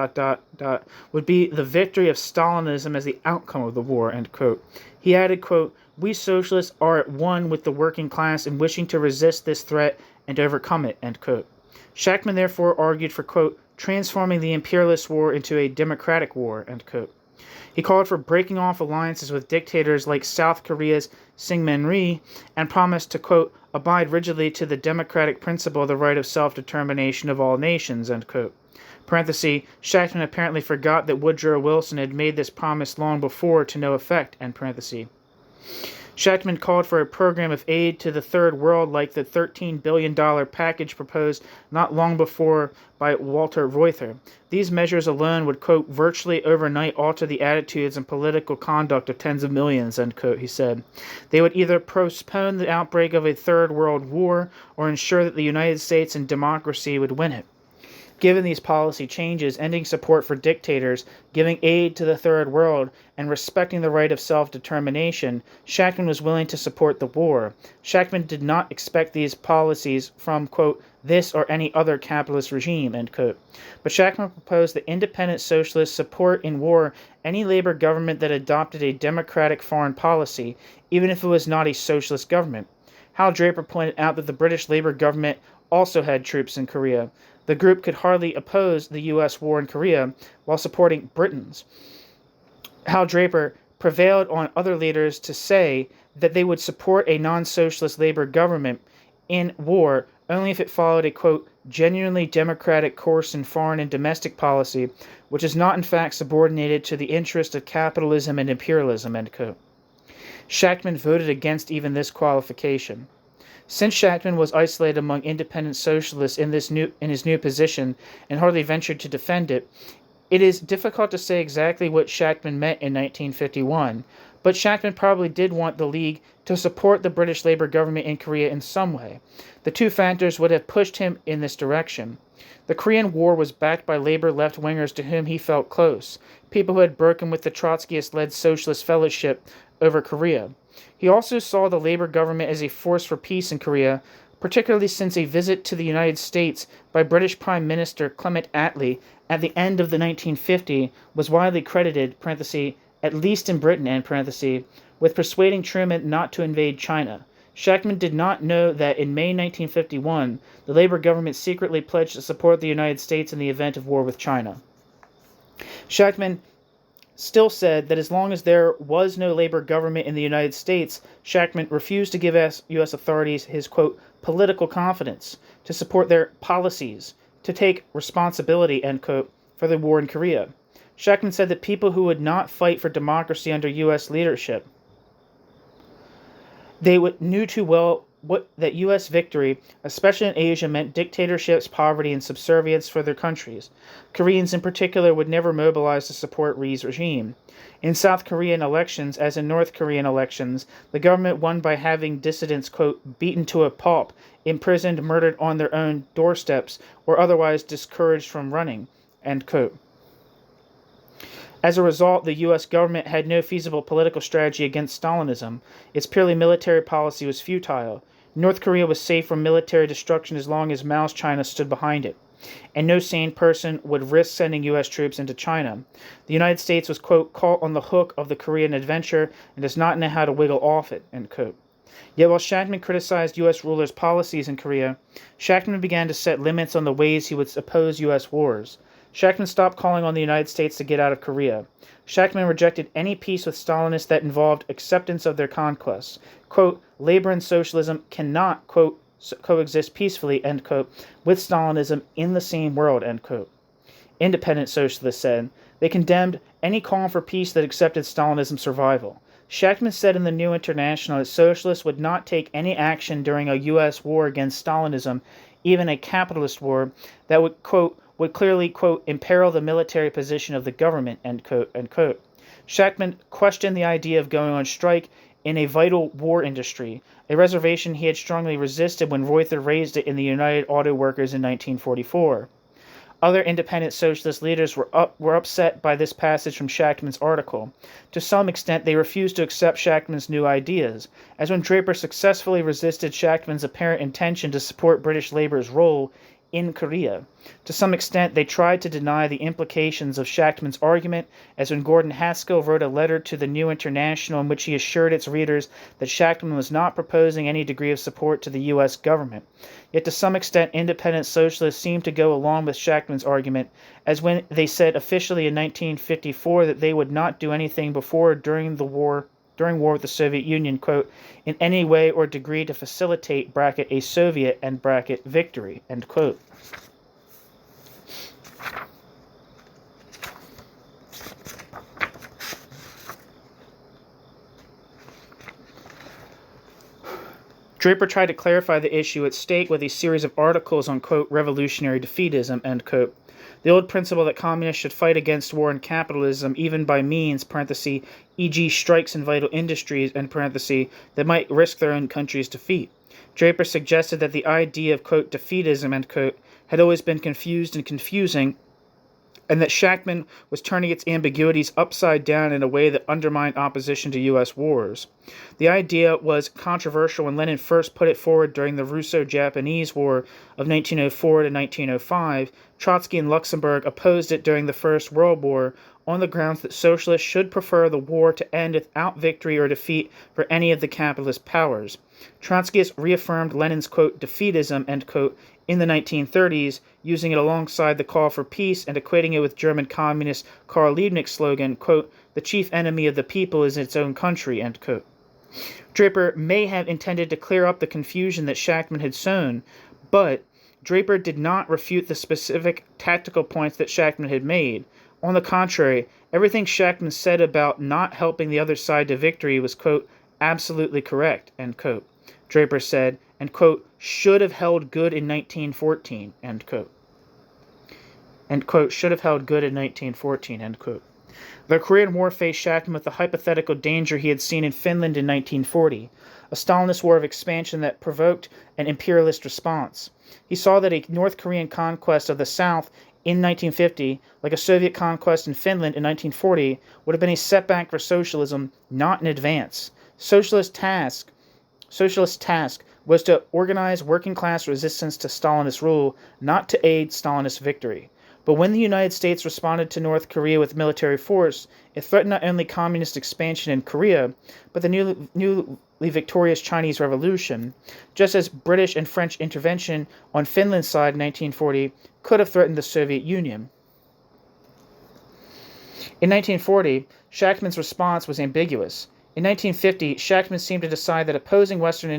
Speaker 1: would be the victory of Stalinism as the outcome of the war, end quote. He added, quote, "We socialists are at one with the working class in wishing to resist this threat and overcome it." End quote. Shachtman therefore argued for, quote, "transforming the imperialist war into a democratic war." End quote. He called for breaking off alliances with dictators like South Korea's Syngman Rhee and promised to, quote, "abide rigidly to the democratic principle of the right of self-determination of all nations." End quote. Parenthesis, Shachtman apparently forgot that Woodrow Wilson had made this promise long before to no effect. End parenthesis. Shachtman called for a program of aid to the Third World like the $13 billion package proposed not long before by Walter Reuther. These measures alone would, quote, "virtually overnight alter the attitudes and political conduct of tens of millions," end quote, he said. They would either postpone the outbreak of a Third World War or ensure that the United States and democracy would win it. Given these policy changes, ending support for dictators, giving aid to the Third World, and respecting the right of self-determination, Shachtman was willing to support the war. Shachtman did not expect these policies from, quote, "this or any other capitalist regime," end quote. But Shachtman proposed that independent socialists support in war any labor government that adopted a democratic foreign policy, even if it was not a socialist government. Hal Draper pointed out that the British Labour government also had troops in Korea. The group could hardly oppose the U.S. war in Korea while supporting Britain's. Hal Draper prevailed on other leaders to say that they would support a non-socialist labor government in war only if it followed a, quote, "genuinely democratic course in foreign and domestic policy, which is not in fact subordinated to the interest of capitalism and imperialism," end quote. Shachtman voted against even this qualification. Since Shachtman was isolated among independent socialists in his new position and hardly ventured to defend it, it is difficult to say exactly what Shachtman meant in 1951, but Shachtman probably did want the League to support the British Labour government in Korea in some way. The two factors would have pushed him in this direction. The Korean War was backed by Labour left-wingers to whom he felt close, people who had broken with the Trotskyist-led Socialist Fellowship over Korea. He also saw the Labour government as a force for peace in Korea, particularly since a visit to the United States by British Prime Minister Clement Attlee at the end of the 1950s was widely credited, parenthesis, at least in Britain, end parenthesis, with persuading Truman not to invade China. Shachtman did not know that in May 1951, the Labour government secretly pledged to support the United States in the event of war with China. Shachtman still said that as long as there was no Labour government in the United States, Shachtman refused to give U.S. authorities his, quote, "political confidence to support their policies, to take responsibility," end quote, for the war in Korea. Shachtman said that people who would not fight for democracy under U.S. leadership, knew too well that U.S. victory, especially in Asia, meant dictatorships, poverty, and subservience for their countries. Koreans in particular would never mobilize to support Rhee's regime. In South Korean elections, as in North Korean elections, the government won by having dissidents, quote, "beaten to a pulp, imprisoned, murdered on their own doorsteps, or otherwise discouraged from running," end quote. As a result, the U.S. government had no feasible political strategy against Stalinism. Its purely military policy was futile. North Korea was safe from military destruction as long as Mao's China stood behind it, and no sane person would risk sending U.S. troops into China. The United States was, quote, "caught on the hook of the Korean adventure and does not know how to wiggle off it," end quote. Yet while Shachtman criticized U.S. rulers' policies in Korea, Shachtman began to set limits on the ways he would oppose U.S. wars. Shachtman stopped calling on the United States to get out of Korea. Shachtman rejected any peace with Stalinists that involved acceptance of their conquests. Quote, "labor and socialism cannot," quote, "coexist peacefully," end quote, "with Stalinism in the same world," end quote. Independent socialists said. They condemned any call for peace that accepted Stalinism's survival. Shachtman said in the New International that socialists would not take any action during a U.S. war against Stalinism, even a capitalist war, that would, quote, would clearly, quote, "imperil the military position of the government," end quote, end quote. Shachtman questioned the idea of going on strike in a vital war industry, a reservation he had strongly resisted when Reuther raised it in the United Auto Workers in 1944. Other independent socialist leaders were upset by this passage from Shachtman's article. To some extent, they refused to accept Shachtman's new ideas, as when Draper successfully resisted Shachtman's apparent intention to support British Labour's role in Korea. To some extent, they tried to deny the implications of Shachtman's argument, as when Gordon Haskell wrote a letter to the New International in which he assured its readers that Shachtman was not proposing any degree of support to the U.S. government. Yet to some extent, independent socialists seemed to go along with Shachtman's argument, as when they said officially in 1954 that they would not do anything before or during war with the Soviet Union, quote, in any way or degree to facilitate, bracket, a Soviet, end bracket, victory, end quote. Draper tried to clarify the issue at stake with a series of articles on, quote, revolutionary defeatism, end quote. The old principle that communists should fight against war and capitalism, even by means, parenthesis, e.g. strikes in vital industries, end parenthesis, that might risk their own country's defeat. Draper suggested that the idea of, quote, defeatism, end quote, had always been confused and confusing, and that Shachtman was turning its ambiguities upside down in a way that undermined opposition to U.S. wars. The idea was controversial when Lenin first put it forward during the Russo-Japanese War of 1904 to 1905. Trotsky and Luxemburg opposed it during the First World War on the grounds that socialists should prefer the war to end without victory or defeat for any of the capitalist powers. Trotskyists reaffirmed Lenin's, quote, defeatism, end quote, in the 1930s, using it alongside the call for peace and equating it with German communist Karl Liebknecht's slogan, quote, the chief enemy of the people is its own country, end quote. Draper may have intended to clear up the confusion that Shachtman had sown, but Draper did not refute the specific tactical points that Shachtman had made. On the contrary, everything Shachtman said about not helping the other side to victory was, quote, absolutely correct, end quote. Draper said, and, quote, should have held good in 1914, end quote. End quote, should have held good in 1914, end quote. The Korean War faced Shachtman with the hypothetical danger he had seen in Finland in 1940, a Stalinist war of expansion that provoked an imperialist response. He saw that a North Korean conquest of the South in 1950, like a Soviet conquest in Finland in 1940, would have been a setback for socialism, not an advance. Socialist task was to organize working-class resistance to Stalinist rule, not to aid Stalinist victory. But when the United States responded to North Korea with military force, it threatened not only communist expansion in Korea, but the newly victorious Chinese Revolution, just as British and French intervention on Finland's side in 1940 could have threatened the Soviet Union. In 1940, Shachtman's response was ambiguous. In 1950, Shachtman seemed to decide that opposing Western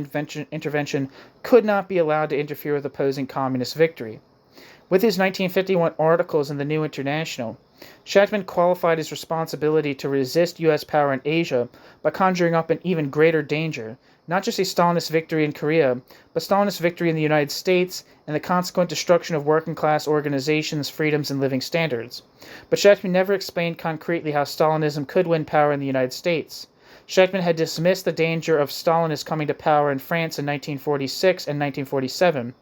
Speaker 1: intervention could not be allowed to interfere with opposing communist victory. With his 1951 articles in the New International, Shachtman qualified his responsibility to resist U.S. power in Asia by conjuring up an even greater danger, not just a Stalinist victory in Korea, but Stalinist victory in the United States and the consequent destruction of working-class organizations, freedoms, and living standards. But Shachtman never explained concretely how Stalinism could win power in the United States. Shachtman had dismissed the danger of Stalinists coming to power in France in 1946 and 1947.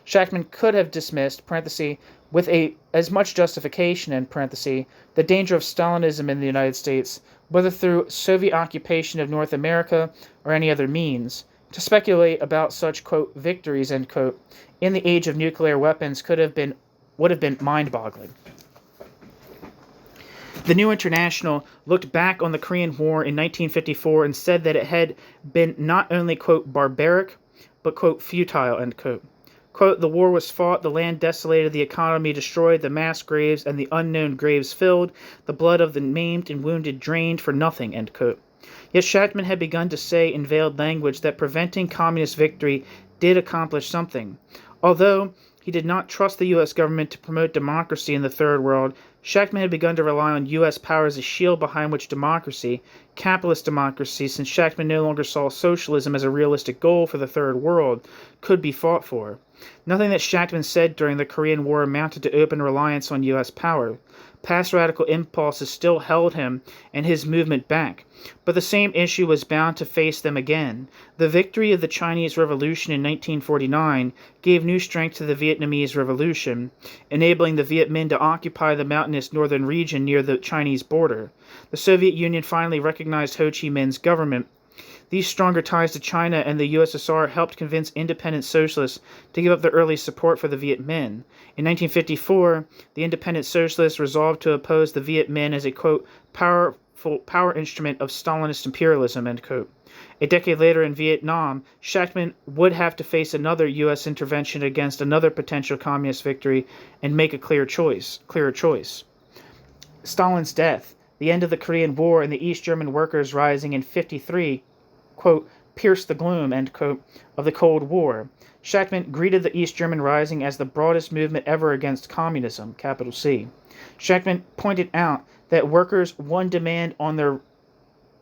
Speaker 1: Shachtman could have dismissed, parenthesis, with as much justification, end parenthesis, the danger of Stalinism in the United States, whether through Soviet occupation of North America or any other means. To speculate about such, quote, victories, end quote, in the age of nuclear weapons would have been mind-boggling. The New International looked back on the Korean War in 1954 and said that it had been not only, quote, barbaric, but, quote, futile, end quote. Quote, the war was fought, the land desolated, the economy destroyed, the mass graves and the unknown graves filled, the blood of the maimed and wounded drained for nothing, end quote. Yet Shachtman had begun to say in veiled language that preventing communist victory did accomplish something. Although he did not trust the U.S. government to promote democracy in the Third World, Shachtman had begun to rely on U.S. power as a shield behind which democracy, capitalist democracy, since Shachtman no longer saw socialism as a realistic goal for the Third World, could be fought for. Nothing that Shachtman said during the Korean War amounted to open reliance on U.S. power. Past radical impulses still held him and his movement back, but the same issue was bound to face them again. The victory of the Chinese Revolution in 1949 gave new strength to the Vietnamese Revolution, enabling the Viet Minh to occupy the mountainous northern region near the Chinese border. The Soviet Union finally recognized Ho Chi Minh's government. These stronger ties to China and the USSR helped convince independent socialists to give up their early support for the Viet Minh. In 1954, the independent socialists resolved to oppose the Viet Minh as a, quote, power instrument of Stalinist imperialism, end quote. A decade later in Vietnam, Shachtman would have to face another U.S. intervention against another potential communist victory and make a clearer choice. Stalin's death, the end of the Korean War, and the East German workers' rising in 1953, quote, pierced the gloom, end quote, of the Cold War. Shachtman greeted the East German Rising as the broadest movement ever against communism, capital C. Shachtman pointed out that workers' one demand on their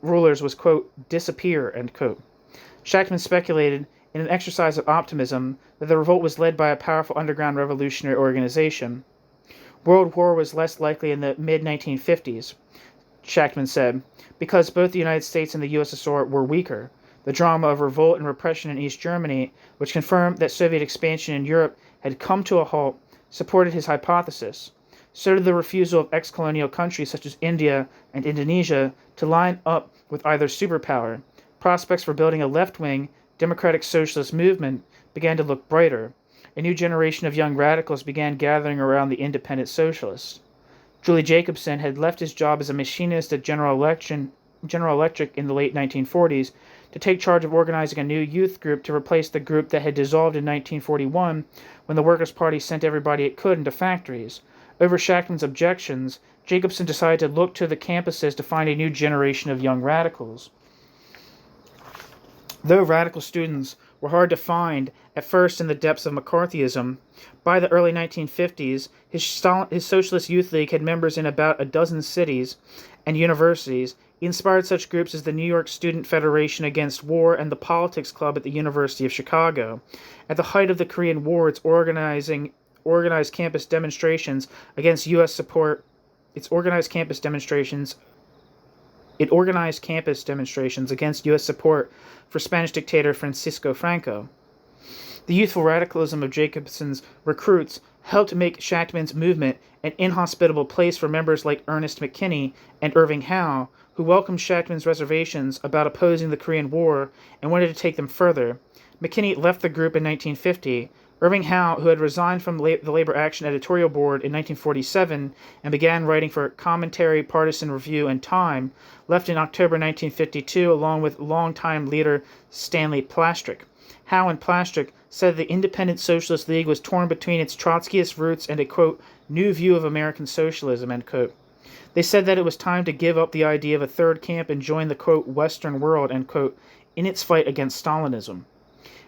Speaker 1: rulers was, quote, disappear, end quote. Shachtman speculated, in an exercise of optimism, that the revolt was led by a powerful underground revolutionary organization. World war was less likely in the mid-1950s, Shachtman said, because both the United States and the USSR were weaker. The drama of revolt and repression in East Germany, which confirmed that Soviet expansion in Europe had come to a halt, supported his hypothesis. So did the refusal of ex-colonial countries such as India and Indonesia to line up with either superpower. Prospects for building a left-wing, democratic socialist movement began to look brighter. A new generation of young radicals began gathering around the independent socialists. Julius Jacobson had left his job as a machinist at General Electric in the late 1940s to take charge of organizing a new youth group to replace the group that had dissolved in 1941 when the Workers' Party sent everybody it could into factories. Over Shachtman's objections, Jacobson decided to look to the campuses to find a new generation of young radicals. Though radical students were hard to find at first in the depths of McCarthyism, by the early 1950s, his Socialist Youth League had members in about a dozen cities and universities. He inspired such groups as the New York Student Federation Against War and the Politics Club at the University of Chicago. At the height of the Korean War, it organized campus demonstrations against U.S. support. It organized campus demonstrations against U.S. support for Spanish dictator Francisco Franco. The youthful radicalism of Jacobson's recruits helped make Shachtman's movement an inhospitable place for members like Ernest McKinney and Irving Howe, who welcomed Shachtman's reservations about opposing the Korean War and wanted to take them further. McKinney left the group in 1950. Irving Howe, who had resigned from the Labor Action editorial board in 1947 and began writing for Commentary, Partisan Review, and Time, left in October 1952 along with longtime leader Stanley Plastrick. Howe and Plastrick said the Independent Socialist League was torn between its Trotskyist roots and a, quote, new view of American socialism, end quote. They said that it was time to give up the idea of a third camp and join the, quote, Western world, end quote, in its fight against Stalinism.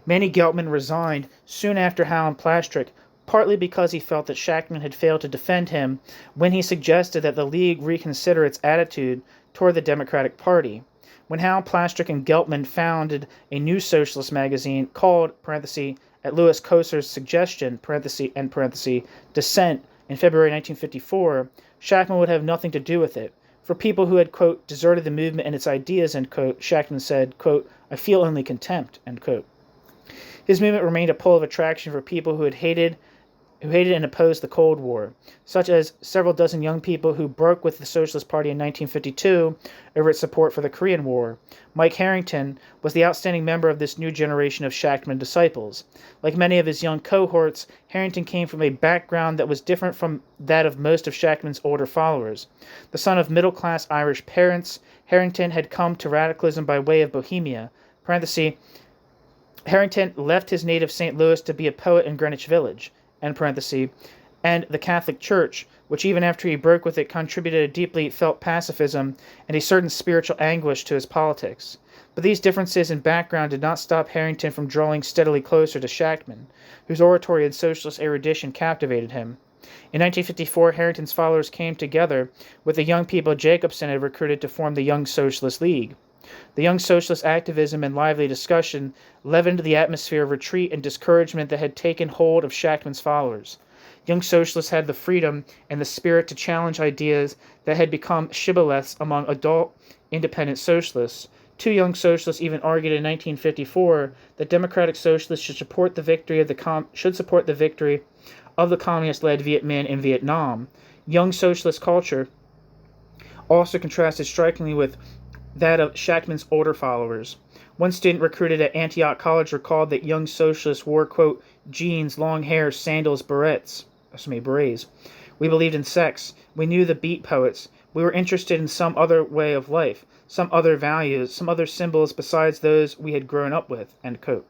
Speaker 1: Manny Geltman resigned soon after Howe and Plastrick, partly because he felt that Shachtman had failed to defend him when he suggested that the League reconsider its attitude toward the Democratic Party. When Howe, Plastrick, and Geltman founded a new socialist magazine called, parenthesis, at Louis Kosar's suggestion, parenthesis, end parenthesis, Dissent, in February 1954, Shachtman would have nothing to do with it. For people who had, quote, deserted the movement and its ideas, end quote, Shachtman said, quote, I feel only contempt, end quote. His movement remained a pole of attraction for people who hated and opposed the Cold War, such as several dozen young people who broke with the Socialist Party in 1952 over its support for the Korean War. Mike Harrington was the outstanding member of this new generation of Shachtman disciples. Like many of his young cohorts, Harrington came from a background that was different from that of most of Shachtman's older followers. The son of middle-class Irish parents, Harrington had come to radicalism by way of Bohemia, parenthesis, Harrington left his native St. Louis to be a poet in Greenwich Village, end parenthesis, and the Catholic Church, which even after he broke with it contributed a deeply felt pacifism and a certain spiritual anguish to his politics. But these differences in background did not stop Harrington from drawing steadily closer to Shachtman, whose oratory and socialist erudition captivated him. In 1954, Harrington's followers came together with the young people Jacobson had recruited to form the Young Socialist League. The young socialist activism and lively discussion leavened the atmosphere of retreat and discouragement that had taken hold of Shachtman's followers. Young socialists had the freedom and the spirit to challenge ideas that had become shibboleths among adult independent socialists. Two young socialists even argued in 1954 that democratic socialists should support the victory of the communist-led Viet Minh in Vietnam. Young socialist culture also contrasted strikingly with that of Shachtman's older followers. One student recruited at Antioch College recalled that young socialists wore, quote, jeans, long hair, sandals, berets. We believed in sex. We knew the beat poets. We were interested in some other way of life, some other values, some other symbols besides those we had grown up with, end quote.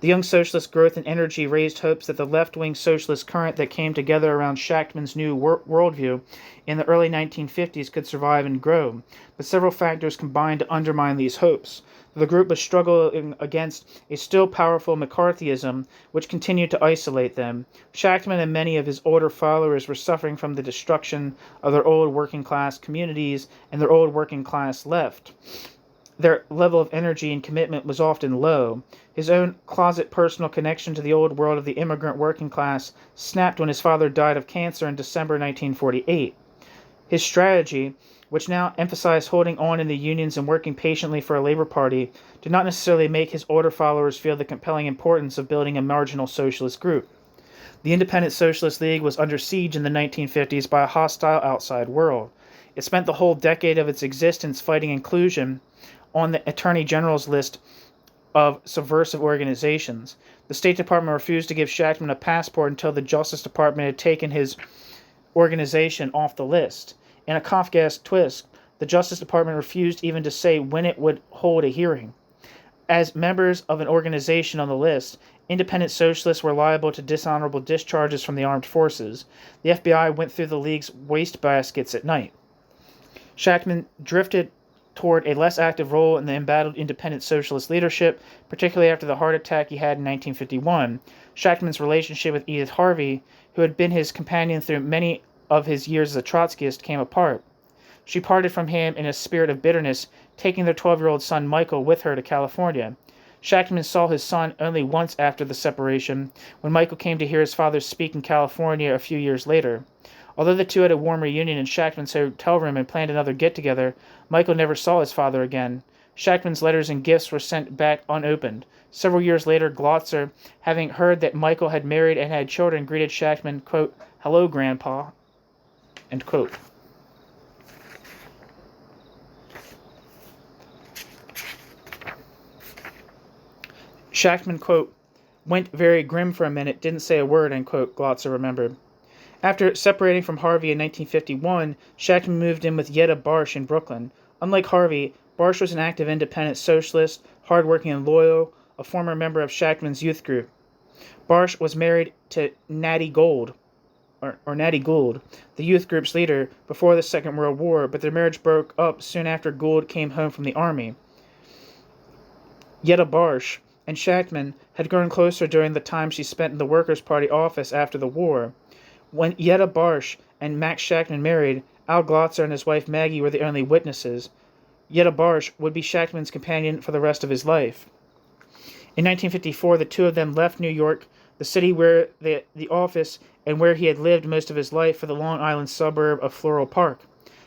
Speaker 1: The young socialist growth and energy raised hopes that the left-wing socialist current that came together around Shachtman's new worldview in the early 1950s could survive and grow, but several factors combined to undermine these hopes. The group was struggling against a still powerful McCarthyism, which continued to isolate them. Shachtman and many of his older followers were suffering from the destruction of their old working-class communities and their old working-class left. Their level of energy and commitment was often low. His own closet personal connection to the old world of the immigrant working class snapped when his father died of cancer in December 1948. His strategy, which now emphasized holding on in the unions and working patiently for a labor party, did not necessarily make his older followers feel the compelling importance of building a marginal socialist group. The Independent Socialist League was under siege in the 1950s by a hostile outside world. It spent the whole decade of its existence fighting inclusion on the Attorney General's list of subversive organizations. The State Department refused to give Shachtman a passport until the Justice Department had taken his organization off the list. In a Kafkaesque twist, the Justice Department refused even to say when it would hold a hearing. As members of an organization on the list, independent socialists were liable to dishonorable discharges from the armed forces. The FBI went through the League's wastebaskets at night. Shachtman drifted toward a less active role in the embattled independent socialist leadership, particularly after the heart attack he had in 1951. Shachtman's relationship with Edith Harvey, who had been his companion through many of his years as a Trotskyist, came apart. She parted from him in a spirit of bitterness, taking their 12-year-old son Michael with her to California. Shachtman saw his son only once after the separation, when Michael came to hear his father speak in California a few years later. Although the two had a warm reunion in Shachtman's hotel room and planned another get-together, Michael never saw his father again. Shachtman's letters and gifts were sent back unopened. Several years later, Glotzer, having heard that Michael had married and had children, greeted Shachtman, quote, "Hello, Grandpa," end quote. Shachtman, quote, "went very grim for a minute, didn't say a word," end quote, Glotzer remembered. After separating from Harvey in 1951, Shachtman moved in with Yetta Barsh in Brooklyn. Unlike Harvey, Barsh was an active independent socialist, hardworking and loyal, a former member of Shachtman's youth group. Barsh was married to Natty Gould, the youth group's leader, before the Second World War, but their marriage broke up soon after Gould came home from the army. Yetta Barsh and Shachtman had grown closer during the time she spent in the Workers' Party office after the war. When Yetta Barsh and Max Shachtman married, Al Glotzer and his wife Maggie were the only witnesses. Yetta Barsh would be Shachtman's companion for the rest of his life. In 1954, the two of them left New York, the city where the office and where he had lived most of his life, for the Long Island suburb of Floral Park.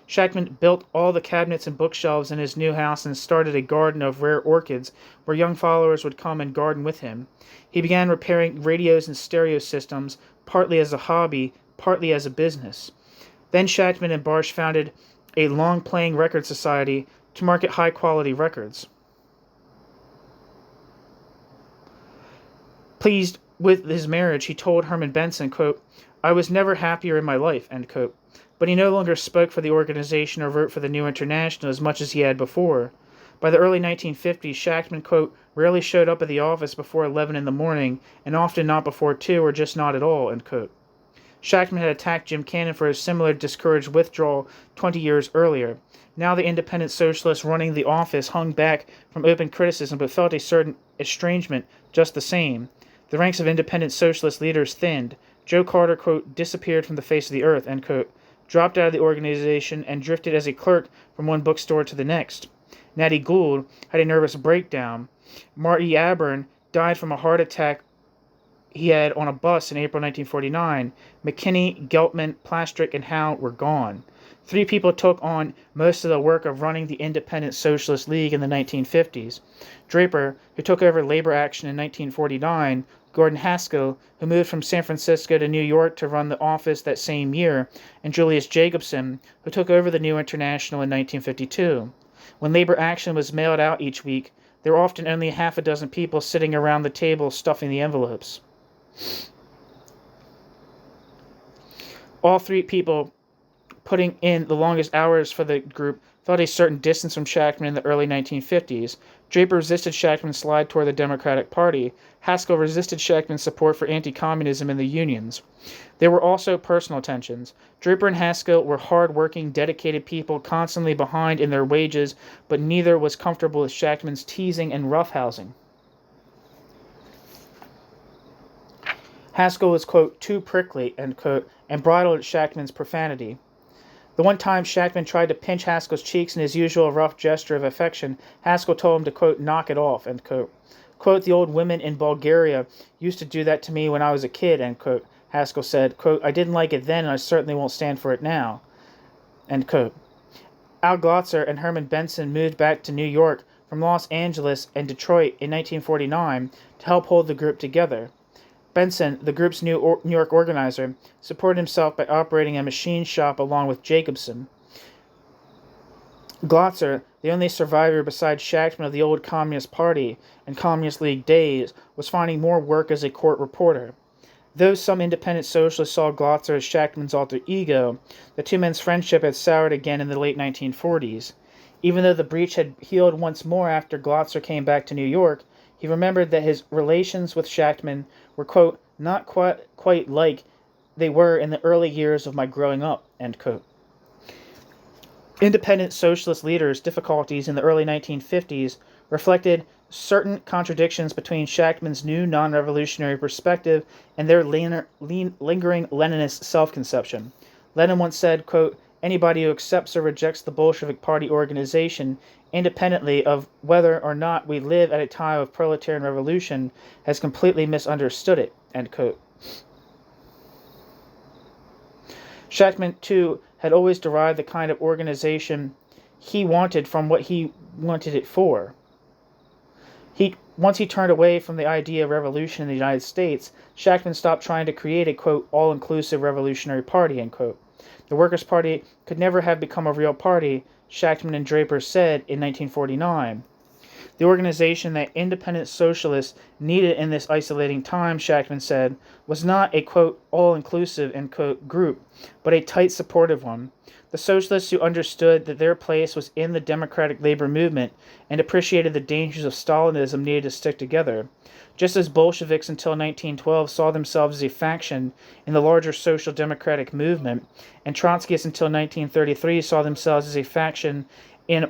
Speaker 1: Shachtman built all the cabinets and bookshelves in his new house and started a garden of rare orchids where young followers would come and garden with him. He began repairing radios and stereo systems, partly as a hobby, partly as a business. Then Shachtman and Barsh founded a long-playing record society to market high-quality records. Pleased with his marriage, he told Herman Benson, quote, "I was never happier in my life," end quote. But he no longer spoke for the organization or wrote for the New International as much as he had before. By the early 1950s, Shachtman, quote, "rarely showed up at the office before 11 in the morning, and often not before 2 or just not at all," end quote. Shachtman had attacked Jim Cannon for his similar discouraged withdrawal 20 years earlier. Now the independent socialists running the office hung back from open criticism but felt a certain estrangement just the same. The ranks of independent socialist leaders thinned. Joe Carter, quote, "disappeared from the face of the earth," end quote, dropped out of the organization and drifted as a clerk from one bookstore to the next. Natty Gould had a nervous breakdown. Marty Abern died from a heart attack he had on a bus in April 1949. McKinney, Geltman, Plastrick, and Howe were gone. 3 people took on most of the work of running the Independent Socialist League in the 1950s. Draper, who took over labor action in 1949, Gordon Haskell, who moved from San Francisco to New York to run the office that same year, and Julius Jacobson, who took over the New International in 1952. When labor action was mailed out each week, There were often only half a dozen people sitting around the table stuffing the envelopes. All three people putting in the longest hours for the group felt a certain distance from Shachtman in the early 1950s. Draper resisted Shachtman's slide toward the Democratic Party. Haskell resisted Shachtman's support for anti-communism and the unions. There were also personal tensions. Draper and Haskell were hard-working, dedicated people, constantly behind in their wages, but neither was comfortable with Shachtman's teasing and roughhousing. Haskell was, quote, too prickly, end quote, and bridled at Shachtman's profanity. The one time Shachtman tried to pinch Haskell's cheeks in his usual rough gesture of affection, Haskell told him to, quote, knock it off, end quote. Quote, the old women in Bulgaria used to do that to me when I was a kid, end quote. Haskell said, quote, I didn't like it then and I certainly won't stand for it now, end quote. Al Glotzer and Herman Benson moved back to New York from Los Angeles and Detroit in 1949 to help hold the group together. Benson, the group's New York organizer, supported himself by operating a machine shop along with Jacobson. Glotzer, the only survivor besides Shachtman of the old Communist Party and Communist League days, was finding more work as a court reporter. Though some independent socialists saw Glotzer as Shachtman's alter ego, the two men's friendship had soured again in the late 1940s. Even though the breach had healed once more after Glotzer came back to New York, he remembered that his relations with Shachtman were, quote, not quite like they were in the early years of my growing up, end quote. Independent socialist leaders' difficulties in the early 1950s reflected certain contradictions between Shachtman's new non-revolutionary perspective and their lingering Leninist self-conception. Lenin once said, quote, anybody who accepts or rejects the Bolshevik Party organization, independently of whether or not we live at a time of proletarian revolution, has completely misunderstood it, end quote. Shachtman, too, had always derived the kind of organization he wanted from what he wanted it for. Once he turned away from the idea of revolution in the United States, Shachtman stopped trying to create a, quote, all-inclusive revolutionary party, end quote. The Workers' Party could never have become a real party, Shachtman and Draper said in 1949. The organization that independent socialists needed in this isolating time, Shachtman said, was not a, quote, all-inclusive, end quote, group, but a tight supportive one. The socialists who understood that their place was in the democratic labor movement and appreciated the dangers of Stalinism needed to stick together. Just as Bolsheviks until 1912 saw themselves as a faction in the larger social democratic movement, and Trotskyists until 1933 saw themselves as a faction in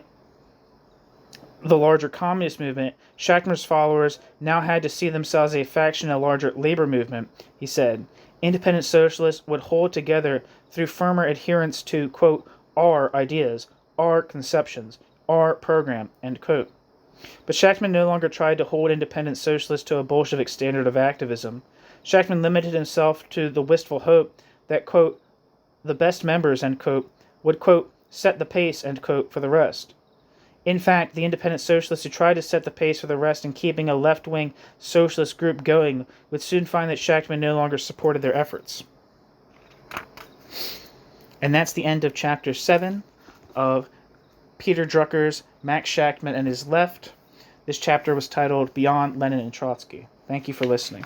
Speaker 1: the larger communist movement, Shachtman's followers now had to see themselves as a faction in a larger labor movement, he said. Independent socialists would hold together through firmer adherence to, quote, our ideas, our conceptions, our program, end quote. But Shachtman no longer tried to hold independent socialists to a Bolshevik standard of activism. Shachtman limited himself to the wistful hope that, quote, the best members, end quote, would, quote, set the pace, end quote, for the rest. In fact, the independent socialists who tried to set the pace for the rest in keeping a left-wing socialist group going would soon find that Shachtman no longer supported their efforts. And that's the end of Chapter 7 of Peter Drucker's Max Shachtman and His Left. This chapter was titled Beyond Lenin and Trotsky. Thank you for listening.